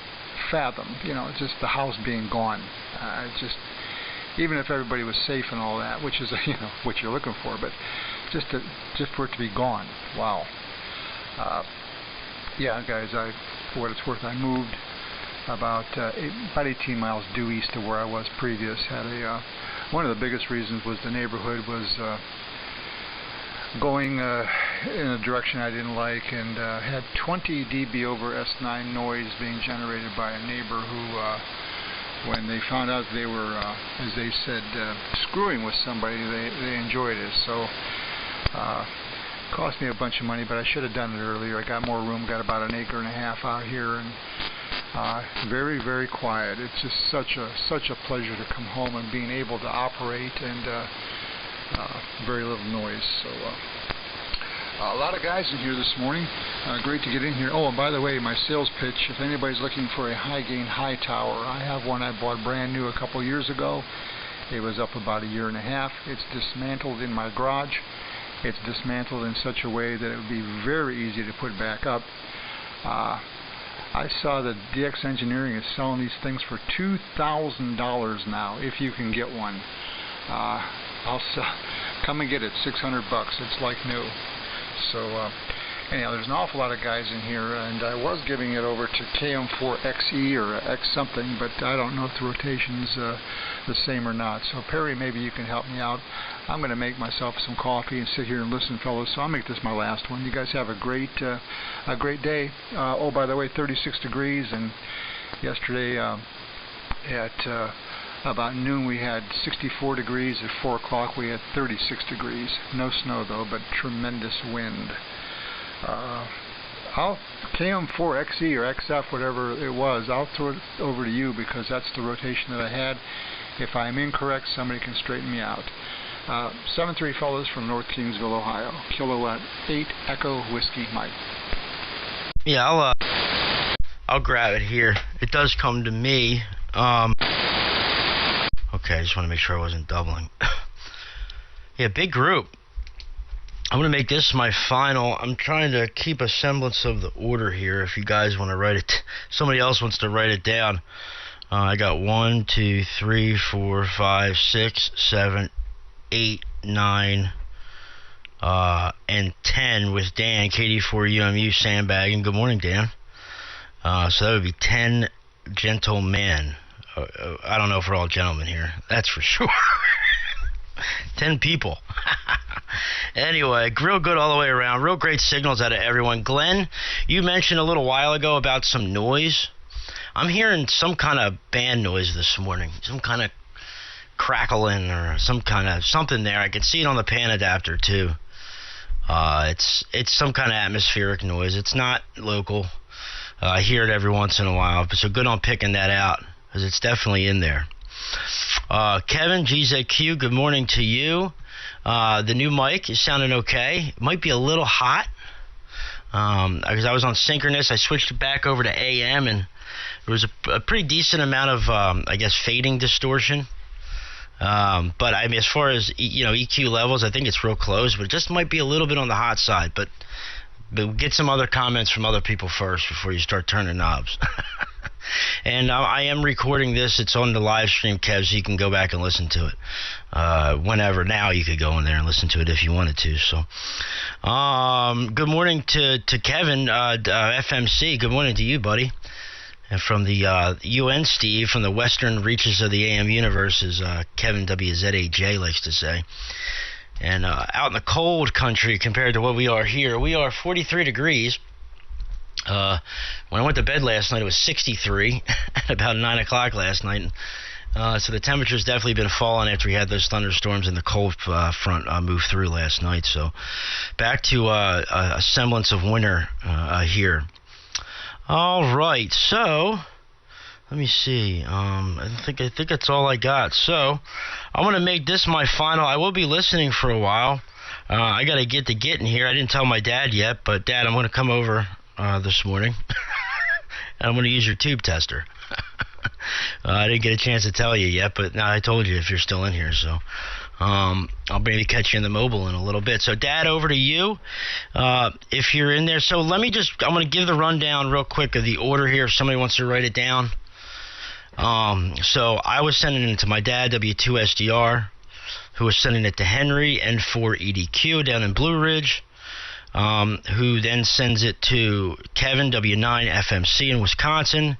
fathom, just the house being gone. Even if everybody was safe and all that, which is what you're looking for, but just for it to be gone, wow. Yeah, guys, for what it's worth, I moved about 18 miles due east of where I was previous. One of the biggest reasons was the neighborhood was going in a direction I didn't like, and had 20 dB over S9 noise being generated by a neighbor who, when they found out they were, as they said, screwing with somebody, they enjoyed it. So cost me a bunch of money, but I should have done it earlier. I got more room, got about an acre and a half out here, and very, very quiet. It's just such a pleasure to come home and being able to operate, and very little noise. So a lot of guys in here this morning. Great to get in here. Oh, and by the way, my sales pitch, if anybody's looking for a high gain high tower, I have one I bought brand new a couple years ago. It was up about a year and a half. It's dismantled in my garage. It's dismantled in such a way that it would be very easy to put back up. I saw that DX Engineering is selling these things for $2,000 now, if you can get one. I'll come and get it, $600. It's like new. So anyhow, there's an awful lot of guys in here, and I was giving it over to KM4XE or X something, but I don't know if the rotation's the same or not. So Perry, maybe you can help me out. I'm going to make myself some coffee and sit here and listen, fellows. So I'll make this my last one. You guys have a great day. Oh, by the way, 36 degrees, and yesterday at about noon we had 64 degrees. At 4 o'clock we had 36 degrees. No snow though, but tremendous wind. KM4XE or XF, whatever it was, I'll throw it over to you because that's the rotation that I had. If I'm incorrect, somebody can straighten me out. 7-3 fellows from North Kingsville, Ohio. Kilowatt 8 Echo Whiskey Mike. Yeah, I'll grab it here. It does come to me. Okay, I just want to make sure I wasn't doubling. Yeah, big group. I'm going to make this my final. I'm trying to keep a semblance of the order here. If you guys want to write it, somebody else wants to write it down. I got 1, 2, 3, 4, 5, 6, 7, 8, 9, and 10 with Dan, KD4UMU sandbagging. Good morning, Dan. So that would be 10 gentlemen. I don't know if we're all gentlemen here. That's for sure. 10 people. Anyway, real good all the way around. Real great signals out of everyone. Glenn, you mentioned a little while ago about some noise. I'm hearing some kind of band noise this morning. Some kind of crackling or some kind of something there. I can see it on the pan adapter too. It's some kind of atmospheric noise. It's not local. I hear it every once in a while. So good on picking that out because it's definitely in there. Kevin, GZQ, good morning to you. The new mic is sounding okay. It might be a little hot because I was on synchronous. I switched it back over to AM, and there was a pretty decent amount of, I guess, fading distortion. But I mean, as far as EQ levels, I think it's real close, but it just might be a little bit on the hot side. But get some other comments from other people first before you start turning knobs. And I am recording this. It's on the live stream, Kev, so you can go back and listen to it whenever. Now you could go in there and listen to it if you wanted to. So, good morning to Kevin, FMC. Good morning to you, buddy. And from the UN, Steve, from the western reaches of the AM universe, as Kevin WZAJ likes to say. And out in the cold country compared to what we are here, we are 43 degrees. When I went to bed last night, it was 63 at about 9 o'clock last night. So the temperature's definitely been falling after we had those thunderstorms and the cold front move through last night. So back to a semblance of winter here. All right, so let me see. I think that's all I got. So I'm gonna make this my final. I will be listening for a while. I gotta get in here. I didn't tell my dad yet, but Dad, I'm gonna come over this morning, and I'm gonna use your tube tester. I didn't get a chance to tell you yet, but now I told you if you're still in here. So I'll maybe catch you in the mobile in a little bit. So, Dad, over to you if you're in there. So I'm going to give the rundown real quick of the order here if somebody wants to write it down. So I was sending it to my dad, W2SDR, who was sending it to Henry, N4EDQ down in Blue Ridge. who then sends it to Kevin, W9FMC in Wisconsin,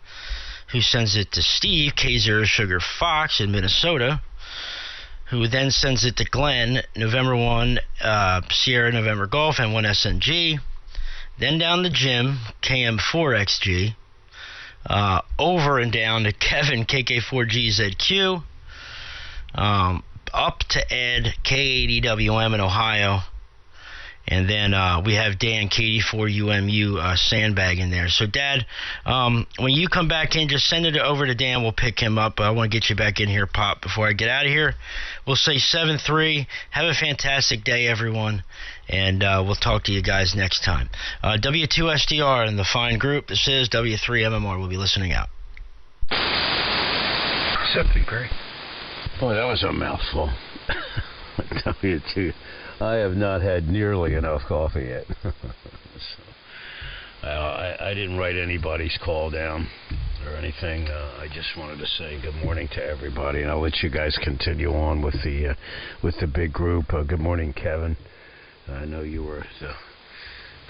who sends it to Steve, K0 Sugar Fox in Minnesota, who then sends it to Glenn, November 1, Sierra November Golf, and 1SNG. Then down to Jim, KM4XG. Over and down to Kevin, KK4GZQ. Up to Ed, K80WM in Ohio. And then we have Dan, KD4UMU Sandbag in there. So, Dad, when you come back in, just send it over to Dan. We'll pick him up. I want to get you back in here, Pop, before I get out of here. We'll say 7-3. Have a fantastic day, everyone. And we'll talk to you guys next time. W2SDR and the fine group. This is W3MMR. We'll be listening out. 7-3, Perry. Boy, that was a mouthful. W2. I have not had nearly enough coffee yet. I didn't write anybody's call down or anything. I just wanted to say good morning to everybody, and I'll let you guys continue on with the big group. Good morning, Kevin. I know you were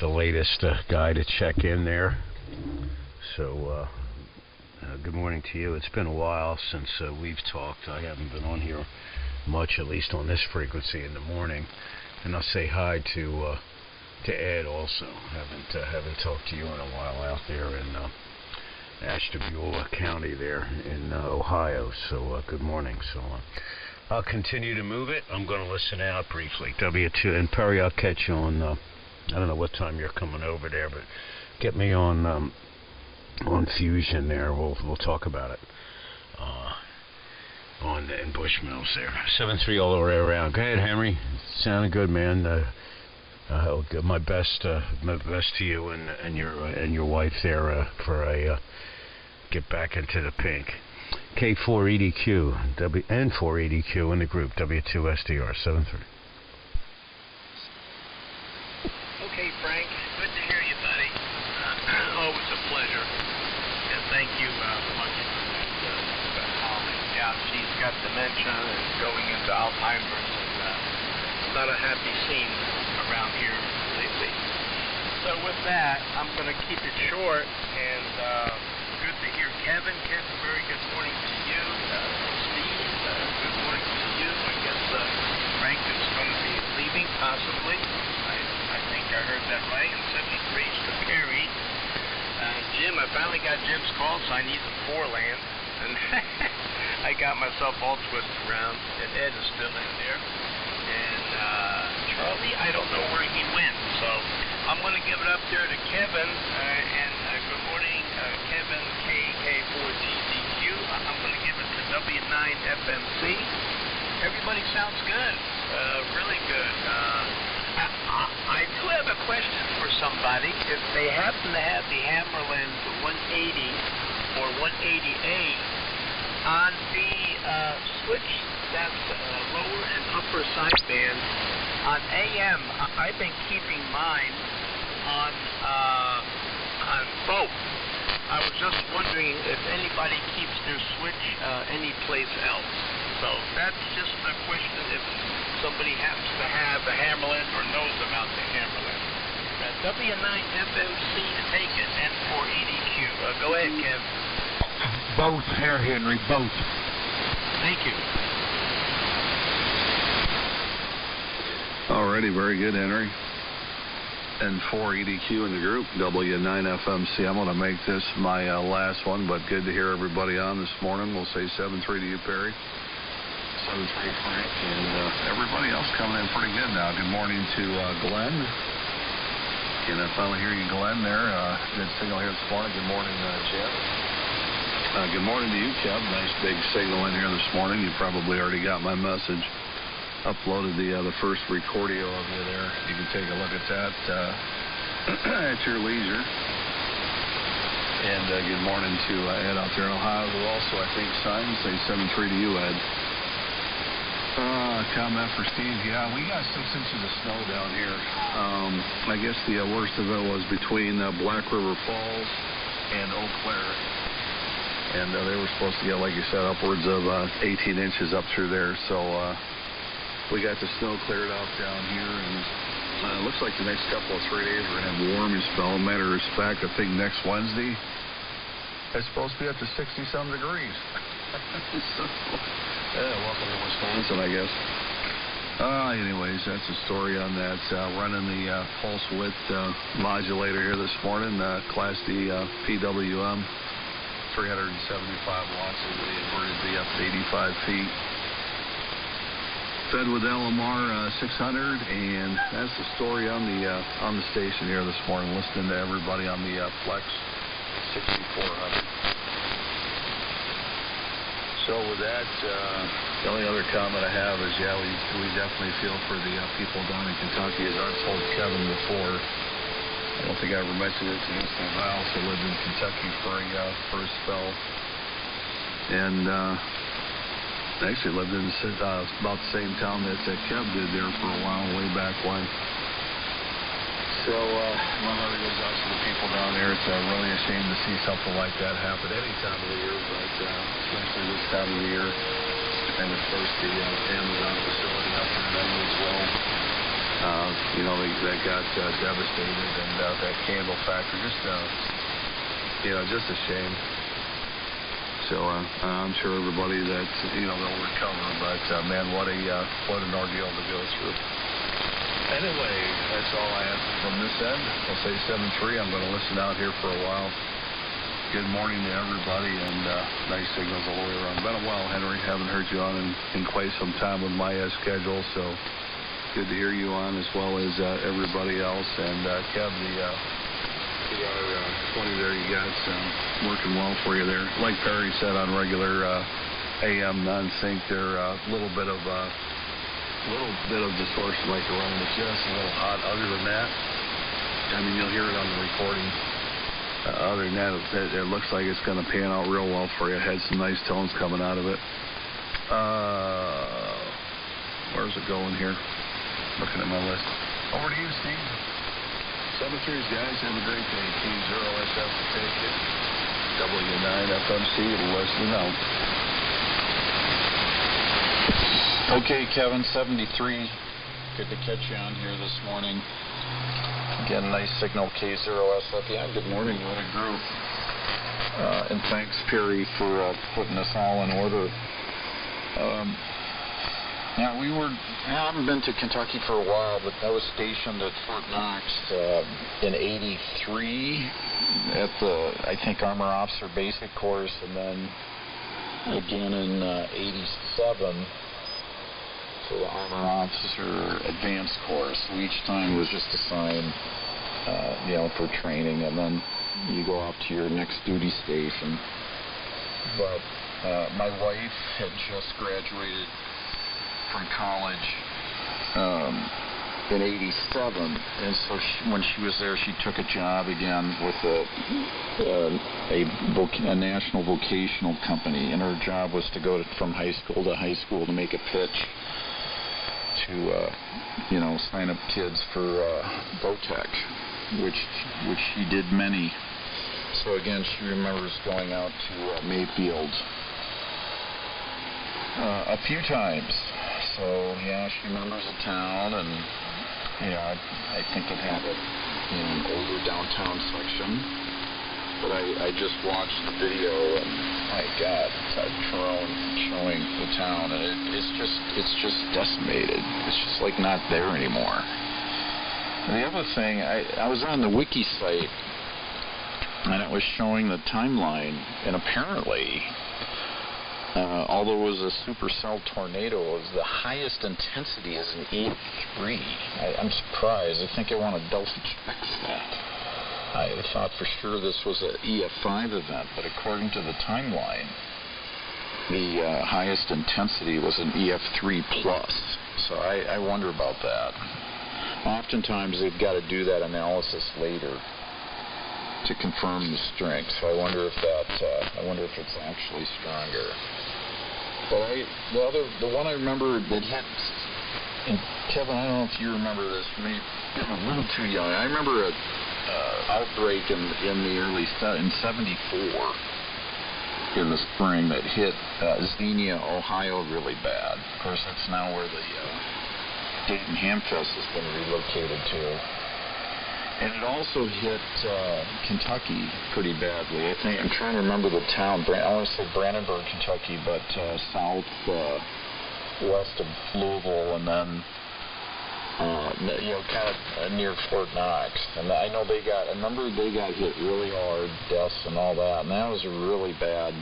the latest guy to check in there. So good morning to you. It's been a while since we've talked. I haven't been on here much, at least on this frequency in the morning. And I'll say hi to Ed also. Haven't talked to you in a while out there in Ashtabula County there in Ohio. So good morning. So I'll continue to move it. I'm going to listen out briefly. W2 and Perry, I'll catch you on. I don't know what time you're coming over there, but get me on Fusion there. We'll talk about it. In Bushmills there. 7-3 all the way around. Go ahead, Henry. Sounded good, man. I'll give my best to you and your wife there for a get back into the pink. K4EDQ N4EDQ in the group. W2SDR 7-3. Okay, Frank. Good to hear you, buddy. Always a pleasure. And thank you much for calling. Yeah, she's got dementia and going into Alzheimer's, and it's not a happy scene around here lately. So with that, I'm going to keep it short, and good to hear Kevin. Kevin, very good morning to you. Steve, good morning to you. I guess Frank is going to be leaving, possibly. I think I heard that right. And 73 to Perry. Jim, I finally got Jim's call, so I need the 4 land. And I got myself all twisted around, and Ed is still in there. And Charlie, I don't know where he went, so I'm going to give it up there to Kevin. And good morning, Kevin, KK4GDQ. I'm going to give it to W9FMC. Everybody sounds good, really good. I do have a question for somebody. If they happen to have the Hammerland 180 or 180A on the switch that's lower and upper sideband on AM, I've been keeping mine on both. I was just wondering if anybody keeps their switch anyplace else. So that's just a question if somebody happens to have a Hammerland or knows about the Hammerland. W9FMC to take it, and 4EDQ. Go ahead, Kev. Both, Herr Henry, both. Thank you. Alrighty, very good, Henry. And 4EDQ in the group, W9FMC. I'm going to make this my last one, but good to hear everybody on this morning. We'll say 7-3 to you, Perry. 7-3, Frank, and everybody else coming in pretty good now. Good morning to Glenn. Can I finally hear you, Glenn, there? Good signal here this morning. Good morning, Jim. Good morning to you, Kev. Nice big signal in here this morning. You probably already got my message. Uploaded the first recordio of you there. You can take a look at that at your leisure. And good morning to Ed out there in Ohio, who also, I think, signed. Say 7-3 to you, Ed. Comment for Steve. Yeah, we got 6 inches of snow down here. I guess the worst of it was between Black River Falls and Eau Claire. And they were supposed to get, like you said, upwards of 18 inches up through there. So we got the snow cleared out down here, and Looks like the next couple of 3 days we're going to have a warming spell. Matter of fact, I think next Wednesday it's supposed to be up to 60-some degrees. So, welcome to Wisconsin, I guess. Anyways, that's the story on that. Running the pulse width modulator here this morning, Class D PWM, 375 watts. We inverted the up to 85 feet. Fed with LMR 600, and that's the story on the station here this morning. Listening to everybody on the Flex 6400. So with that, the only other comment I have is, we definitely feel for the people down in Kentucky. As I've told Kevin before, I don't think I ever mentioned it to him. I also lived in Kentucky for a spell, and actually lived in about the same town that Kev did there for a while, way back when. So my heart goes out to the people down there. It's really a shame to see something like that happen any time of the year, but especially this time of the year. And of course the Amazon facility up in Edwardsville, they got devastated, and that candle factory, just a shame. So I'm sure everybody that they'll recover, but man, what an ordeal to go through. Anyway, that's all I have from this end. I'll say 7-3. I'm going to listen out here for a while. Good morning to everybody, and nice signals all the way around. Been a while, Henry. Haven't heard you on in quite some time with my schedule, so good to hear you on, as well as everybody else. And Kev, the PR20 there you got working well for you there. Like Perry said on regular AM non-sync, they're a little bit of distortion, like you're running it just a little hot. Other than that, I mean, you'll hear it on the recording. Other than that, it looks like it's going to pan out real well for you. Had some nice tones coming out of it. Where's it going here? Looking at my list. Over to you, Steve. 7-3s, guys. Have a great day. K0SF to take it. W9FMC to listen out. Okay, Kevin, 73. Good to catch you on here this morning. Again, nice signal, K0SF. Yeah, good morning. What a group. And thanks, Perry, for putting us all in order. I haven't been to Kentucky for a while, but I was stationed at Fort Knox in 83 at the, I think, Armor Officer Basic Course, and then again in 87 for the Armor Officer Advanced Course. So each time was just assigned, for training, and then you go off to your next duty station. But my wife had just graduated from college in 87, and so when she was there, she took a job again with a national vocational company, and her job was to go from high school to high school to make a pitch to sign up kids for VOTEC, which she did many. So again, she remembers going out to Mayfield a few times. So yeah, she remembers the town, and I think it had an older downtown section. But I just watched the video, and my God, it's a drone showing the town, and it's just decimated. It's just like not there anymore. And the other thing, I was on the wiki site, and it was showing the timeline, and apparently, although it was a supercell tornado, it was the highest intensity as an EF3. I'm surprised. I think I want to double check that. I thought for sure this was an EF5 event, but according to the timeline, the highest intensity was an EF3 plus. So I wonder about that. Oftentimes they've got to do that analysis later to confirm the strength. So I wonder if it's actually stronger. But the one I remember that hit, and Kevin, I don't know if you remember this. Maybe I'm a little too young. I remember a outbreak in the early in 74 in the spring that hit Xenia, Ohio, really bad. Of course, that's now where Dayton Hamfest has been relocated to. And it also hit Kentucky pretty badly. I'm trying to remember the town. I want to say Brandenburg, Kentucky, but south west of Louisville, and then kind of near Fort Knox. And I know they got hit really hard, deaths and all that. And that was a really bad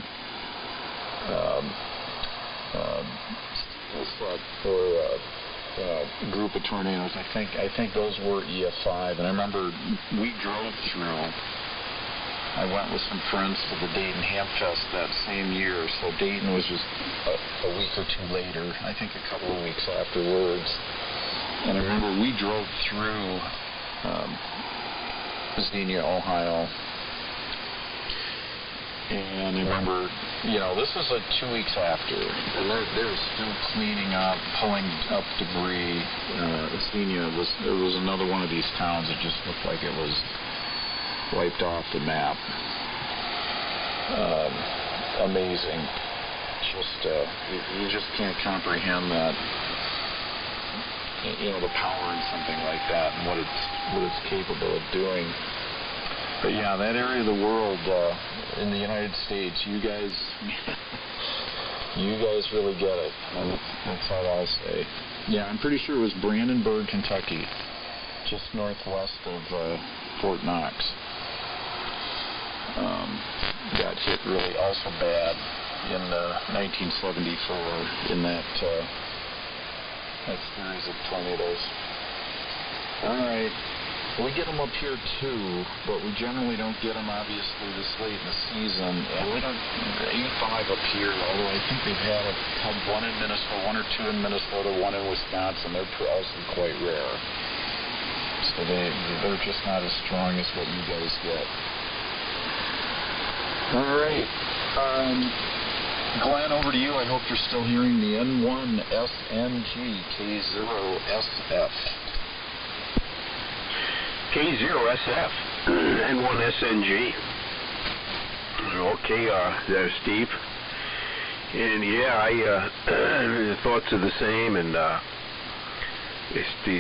group of tornadoes. I think those were EF5. And I remember we drove through. I went with some friends to the Dayton Hamfest that same year. So Dayton was just a week or two later. I think a couple of weeks afterwards. And I remember we drove through Xenia, Ohio. And I remember, this was like 2 weeks after. And they were still cleaning up, pulling up debris. Xenia there was another one of these towns that just looked like it was wiped off the map. Amazing. You just can't comprehend that. The power in something like that and what it's capable of doing. But yeah, that area of the world in the United States, you guys really get it. That's all I'll say. Yeah, I'm pretty sure it was Brandenburg, Kentucky, just northwest of Fort Knox. Got hit really also bad in 1974 in that series of tornadoes. All right. We get them up here too, but we generally don't get them obviously this late in the season. And we don't 85 up here, although I think they've had one in Minnesota, one or two in Minnesota, one in Wisconsin. They're also quite rare. So they're just not as strong as what you guys get. All right. Glenn, over to you. I hope you're still hearing the N1SNG K0SF. K0SF, N1SNG. Okay, there's Steve. And yeah, the thoughts are the same, and it's the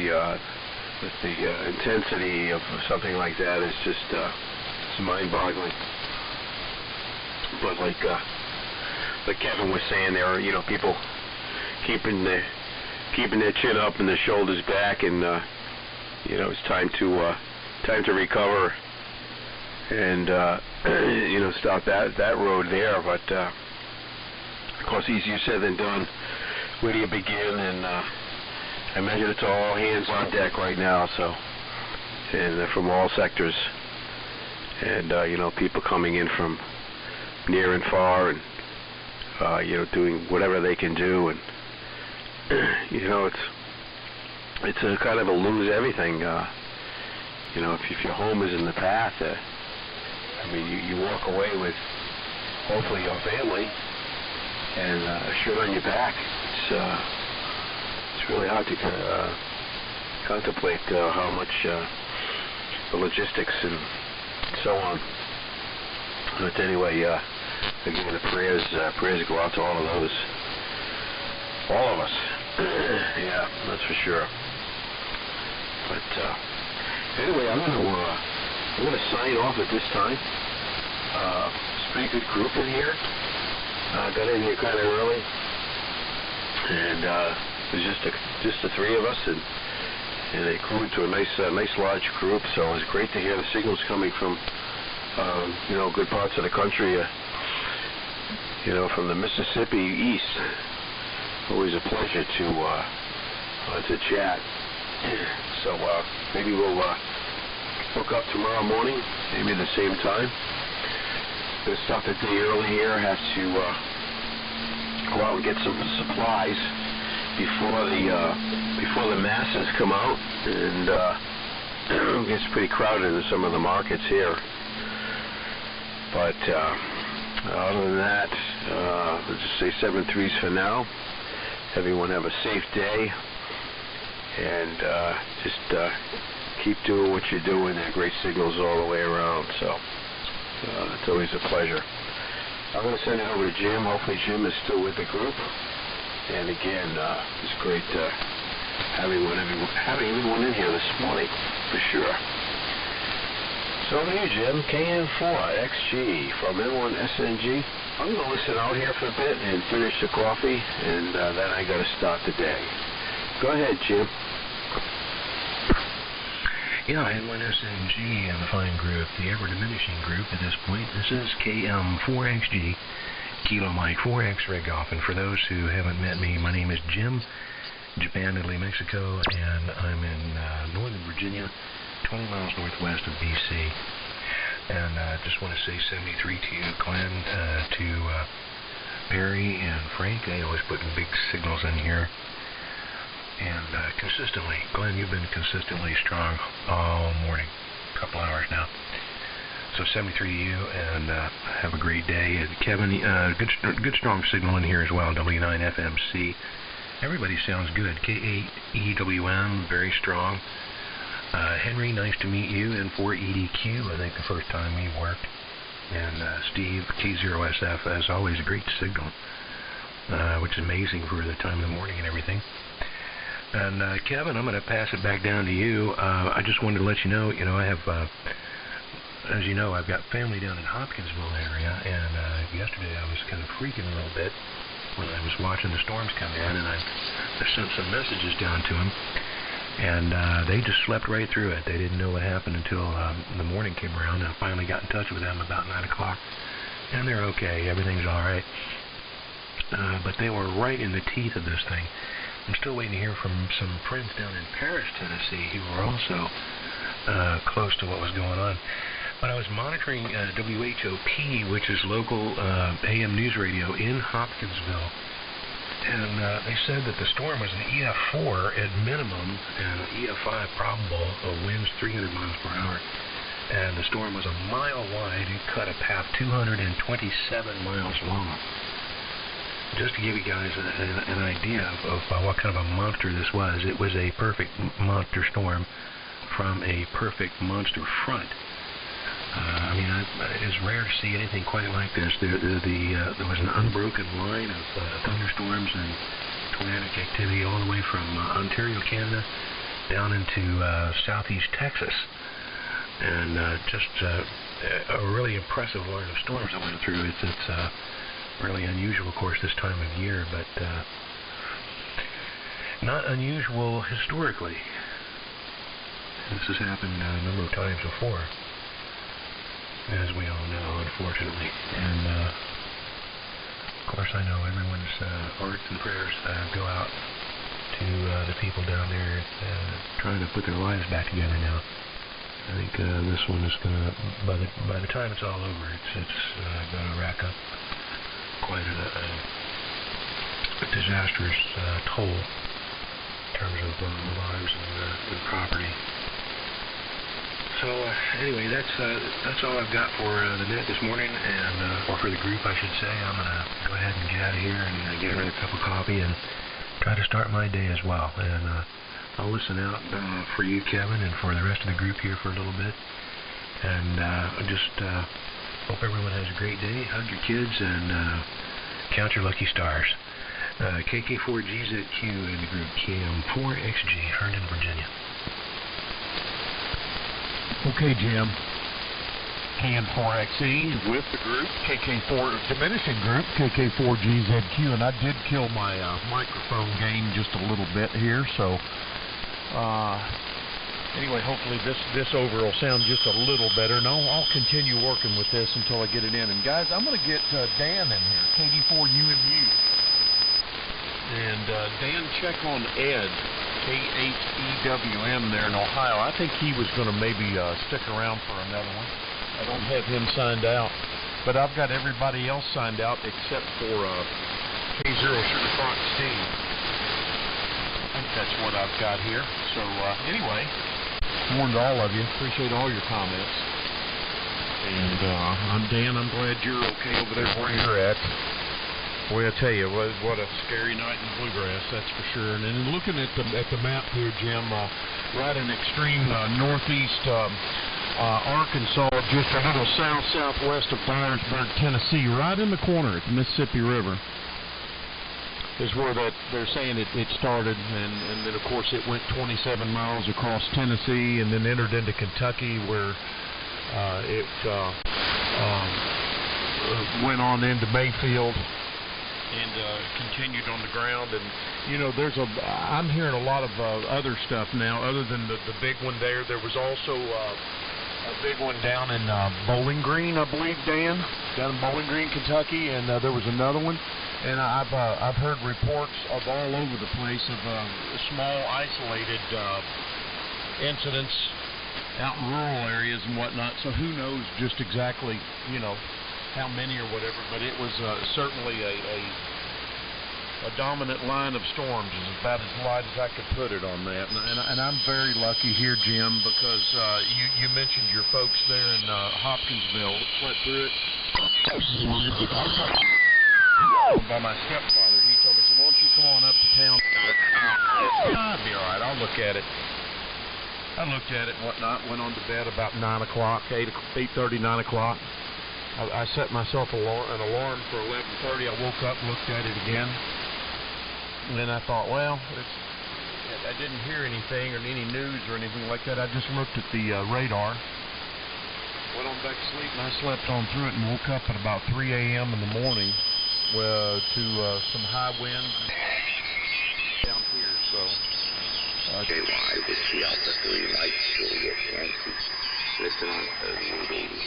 intensity of something like that is just it's mind-boggling. But like Kevin was saying, there are people keeping their chin up and their shoulders back, and it's time to recover and stop that road there. But of course, easier said than done. Where do you begin? And I imagine it's all hands on deck right now. So, and from all sectors, and people coming in from near and far, and doing whatever they can do, and it's a kind of a lose everything. If your home is in the path, you walk away with hopefully your family and a shirt on your back. It's really hard to contemplate how much the logistics and so on. But anyway, again, the prayers go out to all of those, all of us. Yeah, that's for sure. But anyway, I'm gonna sign off at this time. It's a pretty good group in here. Got in here kind of early, and it was just the three of us, and it grew into a nice large group. So it was great to hear the signals coming from good parts of the country. From the Mississippi east. Always a pleasure to chat. So maybe we'll hook up tomorrow morning, maybe at the same time. Gonna stop a day early here. Have to go out and get some supplies before the masses come out, and it gets pretty crowded in some of the markets here. But other than that, let's just say 7-3s for now. Everyone have a safe day, and just keep doing what you're doing. There are great signals all the way around, so it's always a pleasure. I'm going to send it over to Jim. Hopefully Jim is still with the group. And again, it's great having everyone in here this morning, for sure. So over to you, Jim. KM4XG from N1SNG. I'm going to listen out here for a bit and finish the coffee, and then I got to start the day. Go ahead, Jim. Yeah, N1SNG and the fine group, the ever-diminishing group at this point. This is KM4XG, Kilo Mike 4X Rig Off. And for those who haven't met me, my name is Jim, Japan, Italy, Mexico, and I'm in Northern Virginia, 20 miles northwest of B.C. And I just want to say 73 to you, Glenn, to Perry and Frank. They always put big signals in here. And consistently, Glenn, you've been consistently strong all morning, couple hours now. So 73 to you, and have a great day. And Kevin, good strong signal in here as well, W9FMC. Everybody sounds good. KAEWM, very strong. Henry, nice to meet you. N4EDQ, I think the first time we worked. And Steve, K0SF, as always, a great signal, which is amazing for the time of the morning and everything. And Kevin, I'm going to pass it back down to you. I just wanted to let you know, I have, as you know, I've got family down in Hopkinsville area, and yesterday I was kind of freaking a little bit when I was watching the storms come in, and I sent some messages down to them, and they just slept right through it. They didn't know what happened until the morning came around, and I finally got in touch with them about 9 o'clock, and they're okay. Everything's all right. But they were right in the teeth of this thing. I'm still waiting to hear from some friends down in Paris, Tennessee, who were also close to what was going on. But I was monitoring WHOP, which is local AM news radio in Hopkinsville, and they said that the storm was an EF4 at minimum and an EF5 probable, winds 300 miles per hour. And the storm was a mile wide and cut a path 227 miles long. Just to give you guys an idea of what kind of a monster this was, it was a perfect monster storm from a perfect monster front. It's rare to see anything quite like this. There was an unbroken line of thunderstorms and tornadic activity all the way from Ontario, Canada, down into southeast Texas. And just a really impressive line of storms that went through. It's really unusual, of course, this time of year, but not unusual historically. This has happened a number of times before, as we all know, unfortunately. And, of course, I know everyone's hearts and prayers go out to the people down there trying to put their lives back together now. I think this one is going to, by the time it's all over, it's going to rack up quite a disastrous toll in terms of lives and property. So anyway, that's all I've got for the net this morning, and or for the group, I should say. I'm gonna go ahead and get out of here and get another cup of coffee and try to start my day as well. And I'll listen out for you, Kevin, and for the rest of the group here for a little bit. And I just hope everyone has a great day. Hug your kids and count your lucky stars. KK4GZQ in the group, KM4XG, Herndon, Virginia. Okay, Jim. KN4XE with the group, KK4 diminishing group, KK4GZQ, and I did kill my microphone gain just a little bit here, so anyway, hopefully this over will sound just a little better. No, I'll continue working with this until I get it in. And guys, I'm going to get Dan in here, KD4UMU. And Dan, check on Ed, KHEWM there in Ohio. I think he was going to maybe stick around for another one. I don't have him signed out, but I've got everybody else signed out except for K0 Sugar Fox Steve. I think that's what I've got here. So anyway, morning to all of you. Appreciate all your comments. And I'm Dan. I'm glad you're okay over there where you're at. Boy, I tell you, what a scary night in bluegrass, that's for sure. And then looking at the map here, Jim, right in extreme northeast Arkansas, just a little southwest of Dyersburg, Tennessee, right in the corner at the Mississippi River. is where they're saying it started, and then of course it went 27 miles across Tennessee, and then entered into Kentucky, where it went on into Mayfield and continued on the ground. And you know, I'm hearing a lot of other stuff now other than the big one there. There was also a big one down in Bowling Green, I believe, Dan, down in Bowling Green, Kentucky, and there was another one. And I've heard reports of all over the place of small, isolated incidents out in rural areas and whatnot. So who knows just exactly, you know, how many or whatever. But it was certainly a dominant line of storms, is about as light as I could put it on that. And I'm very lucky here, Jim, because you mentioned your folks there in Hopkinsville went through it. By my stepfather, he told me, he said, "Won't you come on up to town?" I'll be all right. I'll look at it. I looked at it and whatnot. Went on to bed about 9 o'clock, 8:30, 9 o'clock. I set myself an alarm for 11:30. I woke up, looked at it again, and then I thought, well, I didn't hear anything or any news or anything like that. I just looked at the radar. Went on back to sleep, and I slept on through it and woke up at about 3 a.m. in the morning to some high winds down here. So, KY Whiskey Alpha 3 Mike Juliet Yankee. Listen on 3880.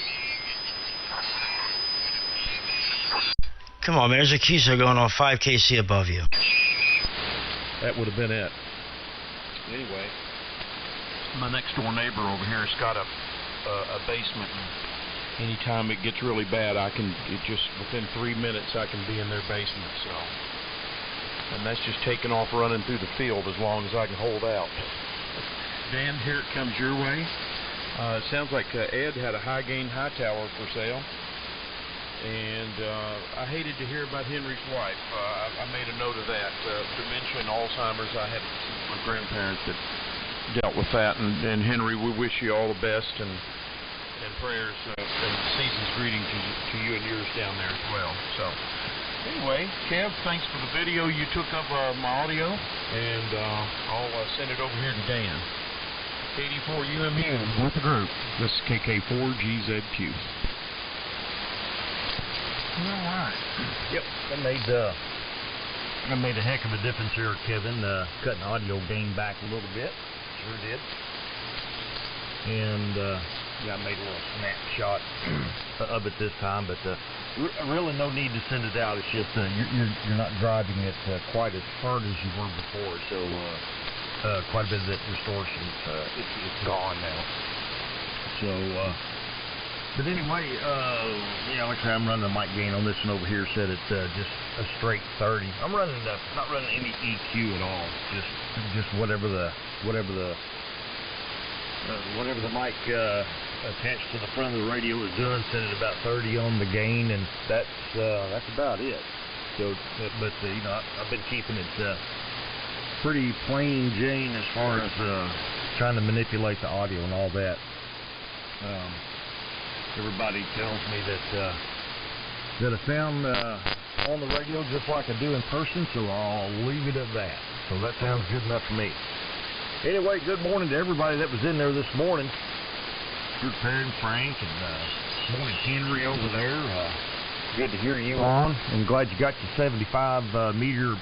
Come on, man. There's a Kiso going on 5 kc above you. that would have been it. Anyway, my next door neighbor over here has got a basement, and anytime it gets really bad, within 3 minutes I can be in their basement. So, and that's just taking off running through the field as long as I can hold out. Dan, here it comes your way. It sounds like Ed had a high-gain high tower for sale. And I hated to hear about Henry's wife. I made a note of that. Dementia and Alzheimer's, I had my grandparents that dealt with that. And Henry, we wish you all the best and prayers and season's greetings to you and yours down there as well. So, anyway, Kev, thanks for the video you took of my audio, and I'll send it over here to Dan. KD4UMU with the group. This is KK4GZQ. All right. Yep, that made a heck of a difference here, Kevin. Cutting audio gain back a little bit. Sure did. And I made a little snapshot of it this time, but really no need to send it out. It's just you're not driving it quite as hard as you were before, so quite a bit of that distortion it's gone now. So, but anyway, like I said, I'm running a mic gain on this one over here. Said it's just a straight 30. I'm not running any EQ at all. Just whatever the mic attached to the front of the radio is doing. Set it about 30 on the gain, and that's about it. So, but I've been keeping it pretty plain Jane as far as trying to manipulate the audio and all that. Everybody tells me that I sound on the radio just like I do in person, so I'll leave it at that. So that sounds good enough for me. Anyway, good morning to everybody that was in there this morning. Good Perry, Frank, and morning Henry over there. Good to hear you on. I'm glad you got your 75 meter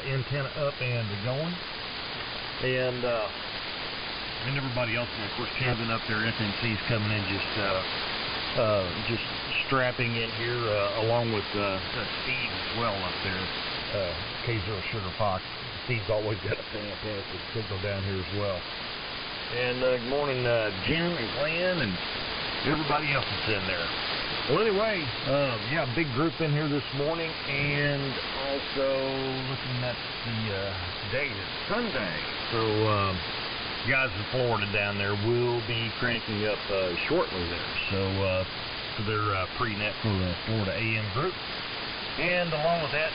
antenna up and going. And everybody else, and of course Kevin up there, FNC's coming in just strapping in here, along with Steve as well up there, K0 Sugar Fox. Steve's always got a fantastic signal down here as well. And good morning, Jim and Glenn and everybody else that's in there. Well, anyway, big group in here this morning, and also looking at the day is Sunday. So, guys in Florida down there will be cranking up shortly there. So for their pre-net for the Florida AM group. And along with that,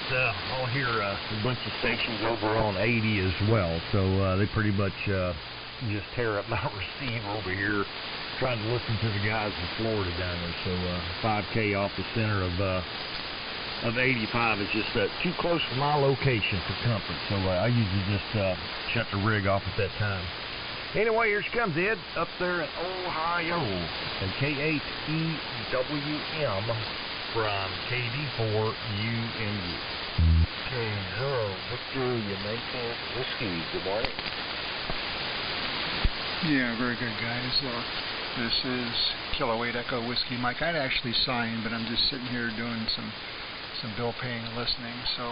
I'll hear a bunch of stations over on 80 as well. So they pretty much just tear up my receiver over here trying to listen to the guys in Florida down there. So 5K off the center of of 85 is just too close to my location for comfort, so I usually just shut the rig off at that time. Anyway, here she comes, Ed, up there in Ohio, and K8EWM from KD4UMU. K0 Victor Yankee Whiskey. Good morning. Yeah, very good, guys. This is Kilo 8 Echo Whiskey Mike. I'd actually signed, but I'm just sitting here doing some bill paying and listening. So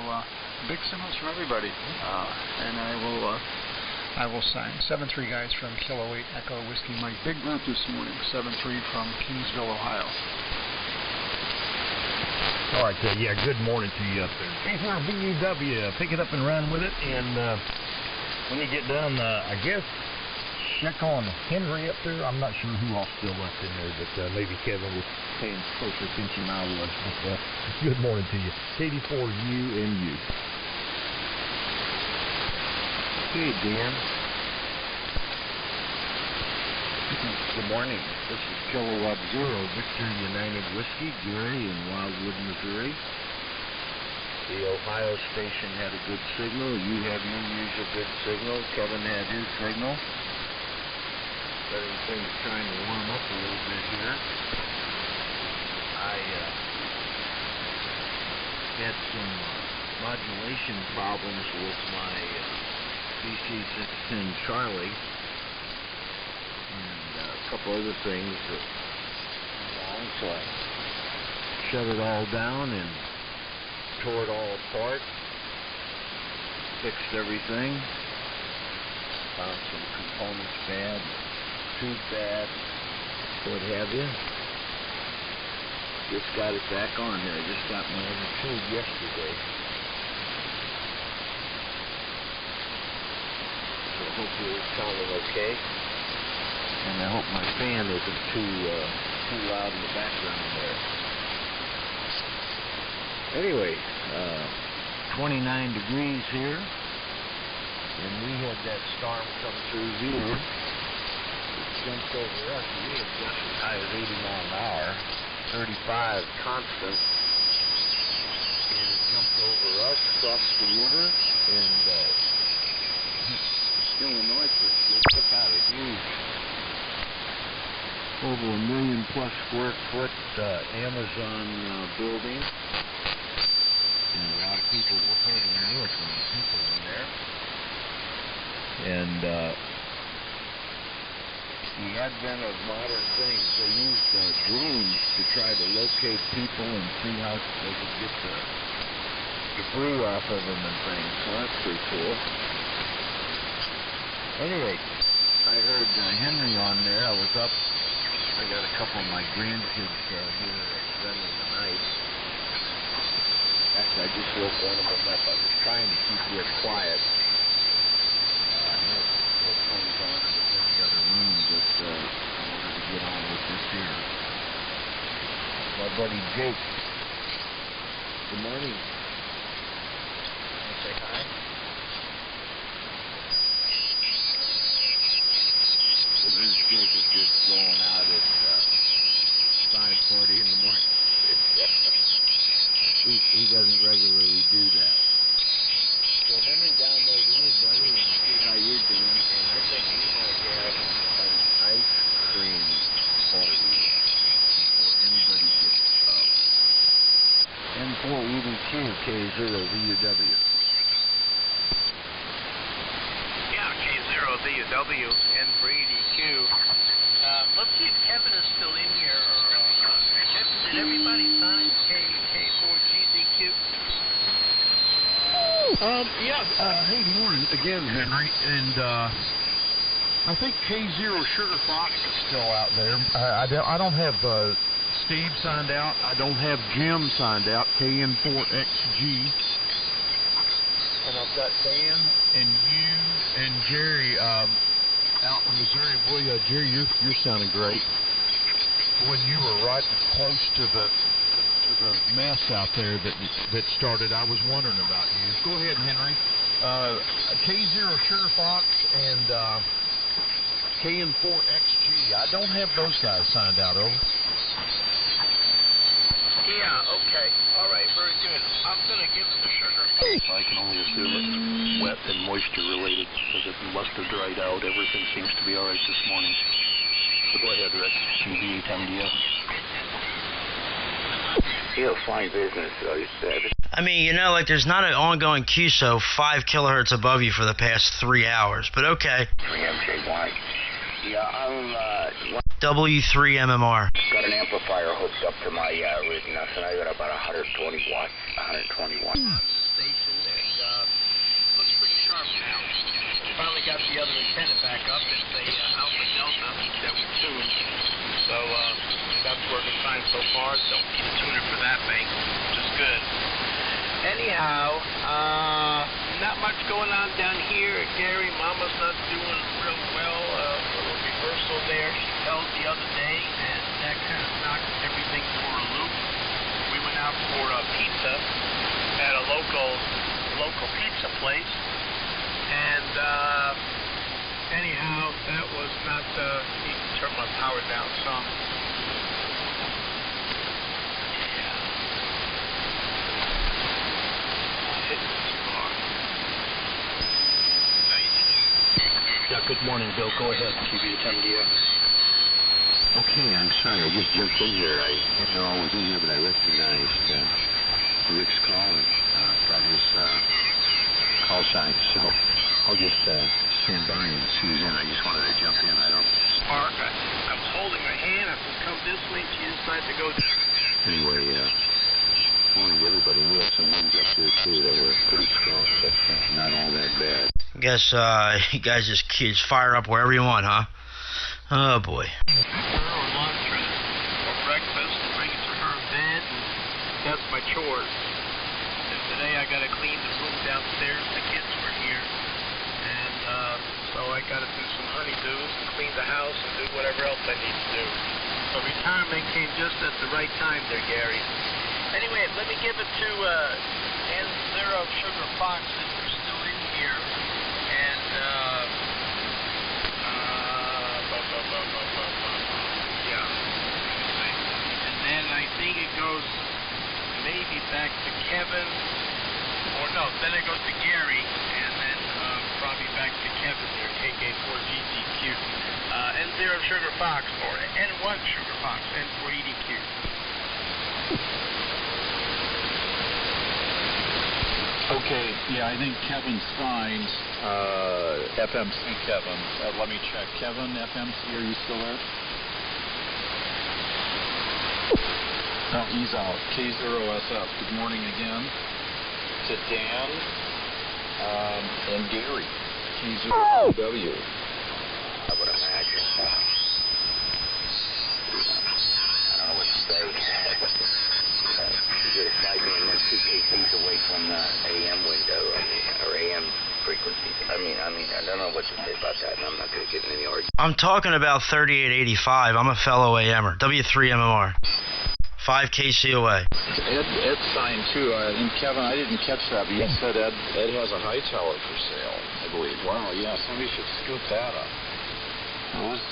big signals from everybody, and I will sign. 7-3 guys from Kilo 8 Echo Whiskey Mike. Big group this morning. 7-3 from Kingsville, Ohio. All right, yeah, good morning to you up there. K4VUW, pick it up and run with it, and when you get done, I guess check on Henry up there. I'm not sure who all still left in there, but maybe Kevin was paying closer attention than I was. But good morning to you. KD4UMU. Hey, Dan. Good morning. This is Kilowatt Zero, Victor United Whiskey, Gary in Wildwood, Missouri. The Ohio station had a good signal. You have your usual good signal. Kevin had his signal. Everything's trying to warm up a little bit here. I had some modulation problems with my BC610 Charlie and a couple other things that went wrong, so I shut it all down and tore it all apart, fixed everything, found some components bad, tube bad, what have you. Just got it back on there. I just got my other tube yesterday. So hopefully it's sounding okay. And I hope my fan isn't too loud in the background there. Anyway, 29 degrees here. And we had that storm come through here. It jumped over us. We had just as high as 80 mile an hour. 35 constant, and it jumped over us, crossed the river, and Illinois took out a huge, over 1 million plus square foot Amazon building, and a lot of people were hurt. And there were some people in there, and the advent of modern things, they used drones to try to locate people and see how they could get the debris off of them and things. So that's pretty cool. Anyway, I heard Henry on there. I was up. I got a couple of my grandkids here spending the night. Actually, I just woke one of them up. I was trying to keep real quiet. Headphones on. I was in the other room, but I wanted to get on with this here. My buddy Jake. Good morning. Want to say hi? So this Jake is just going out at 5:40 in the morning. He doesn't regularly do that. So Henry down there to you, buddy, and see how you're doing. And I think we might have an ice cream party before anybody gets up. N4EDQ K0VUW. Yeah, K0VUW, N4EDQ. Let's see if Kevin is still in here. Or, Kevin, did everybody sign K4GZQ? Hey, good morning again, Henry. And I think K0 Sugar Fox is still out there. I don't have Steve signed out. I don't have Jim signed out. KN4XG. And I've got Dan and you and Jerry out in Missouri. Boy, Jerry, you're sounding great. When you were right close to the mess out there that started, I was wondering about you. Go ahead, Henry. K0 Sugar Fox and KN4XG. I don't have those guys signed out, over. Yeah, okay. All right, very good. I'm going to give it the sugar. I can only assume it's wet and moisture related because it must have dried out. Everything seems to be all right this morning. So go ahead, Rick. CB, MDS. Yeah, fine business. I mean, you know, like there's not an ongoing QSO 5 kilohertz above you for the past 3 hours, but okay. 3MJY. Yeah, I'm W3 MMR. got an amplifier hooked up to my rig now, and I got about 120 watts. 120 watts. Station and looks pretty sharp now. Finally got the other antenna back up. It's a Alpha Delta that we tuned. So that's working fine so far. Don't need a tuner for that thing, which is good. Anyhow, not much going on down here. Gary, Mama's not doing real well. Little reversal there. She fell the other day, and that kind of knocked everything for a loop. We went out for pizza at a local pizza place, and anyhow, that was not. Need to turn my power down some. Yeah, good morning, Bill. Go ahead, TV at MDS. Okay, I'm sorry. I just jumped in here. I didn't know I was in here, but I recognized Rick's call and got his call sign. So I'll just stand by and see who's in. I just wanted to jump in. I don't... Spark, I was holding her hand. I said, come this way. She decided to go. Anyway, morning to everybody. We had some winds up here, too, that were pretty strong, but not all that bad. Guess you guys just fire up wherever you want, huh? Oh boy. For lunch or breakfast, bring it to her in bed, and that's my chores. And today I got to clean the room downstairs. The kids were here, and so I got to do some honeydews and clean the house and do whatever else I need to do. So retirement came just at the right time there, Gary. Anyway, let me give it to N0 Sugar Fox if they're still in here. And then I think it goes maybe back to Kevin, or no, then it goes to Gary, and then probably back to Kevin there, KK4GTQ. N0 Sugar Fox, or N1 Sugar Fox, N4EDQ. Okay, yeah, I think Kevin signed FMC Kevin. Let me check. Kevin, FMC, are you still there? No, he's out. K0SF. Good morning again to Dan and Gary. K0W. I would imagine. I don't know what to say. You get a side man 2 kPs away from the AM window, or AM frequency. I mean, I don't know what to say about that, and I'm not going to get in any argument. I'm talking about 3885. I'm a fellow AMer. W3 MMR. 5 KCOA. Ed signed too, and Kevin, I didn't catch that, but you said Ed has a high tower for sale, I believe. Wow, yeah, somebody should scoop that up. Those,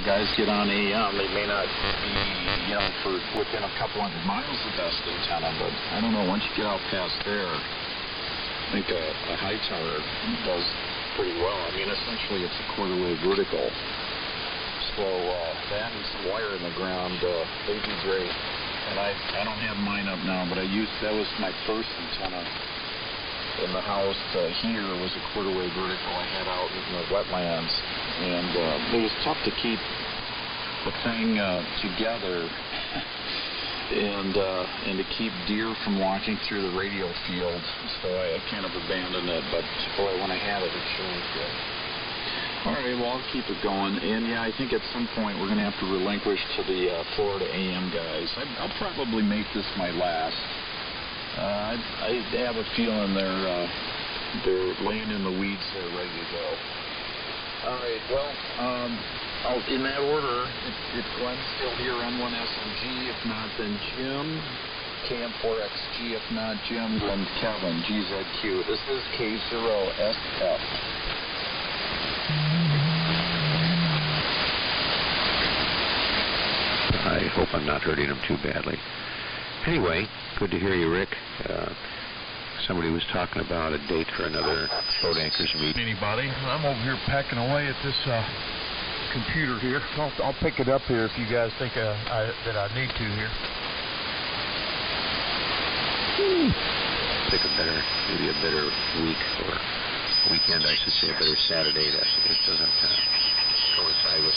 guys get on AM, they may not be, for within a couple hundred miles the best antenna, but I don't know, once you get out past there, I think a high tower does pretty well. I mean, essentially it's a quarter wave vertical. So that and some wire in the ground, they do great. And I don't have mine up now, but that was my first antenna in the house here was a quarter wave vertical I had out in the wetlands. And it was tough to keep the thing together and to keep deer from walking through the radio field. So I kind of abandoned it, but boy, when I had it, it sure was good. All right, well, I'll keep it going. And, yeah, I think at some point we're going to have to relinquish to the Florida AM guys. I'll probably make this my last. I have a feeling they're laying in the weeds there ready to go. All right, well, in that order, if Glenn's still here, N1SMG. If not, then Jim. KM4XG. If not, Jim, then Kevin, GZQ. This is K0SF. Hi, hope I'm not hurting him too badly. Anyway, good to hear you, Rick. Somebody was talking about a date for another boat anchors meeting. Anybody? I'm over here packing away at this computer here. I'll pick it up here if you guys think that I need to here. Pick maybe a better week or weekend, I should say, a better Saturday. That just doesn't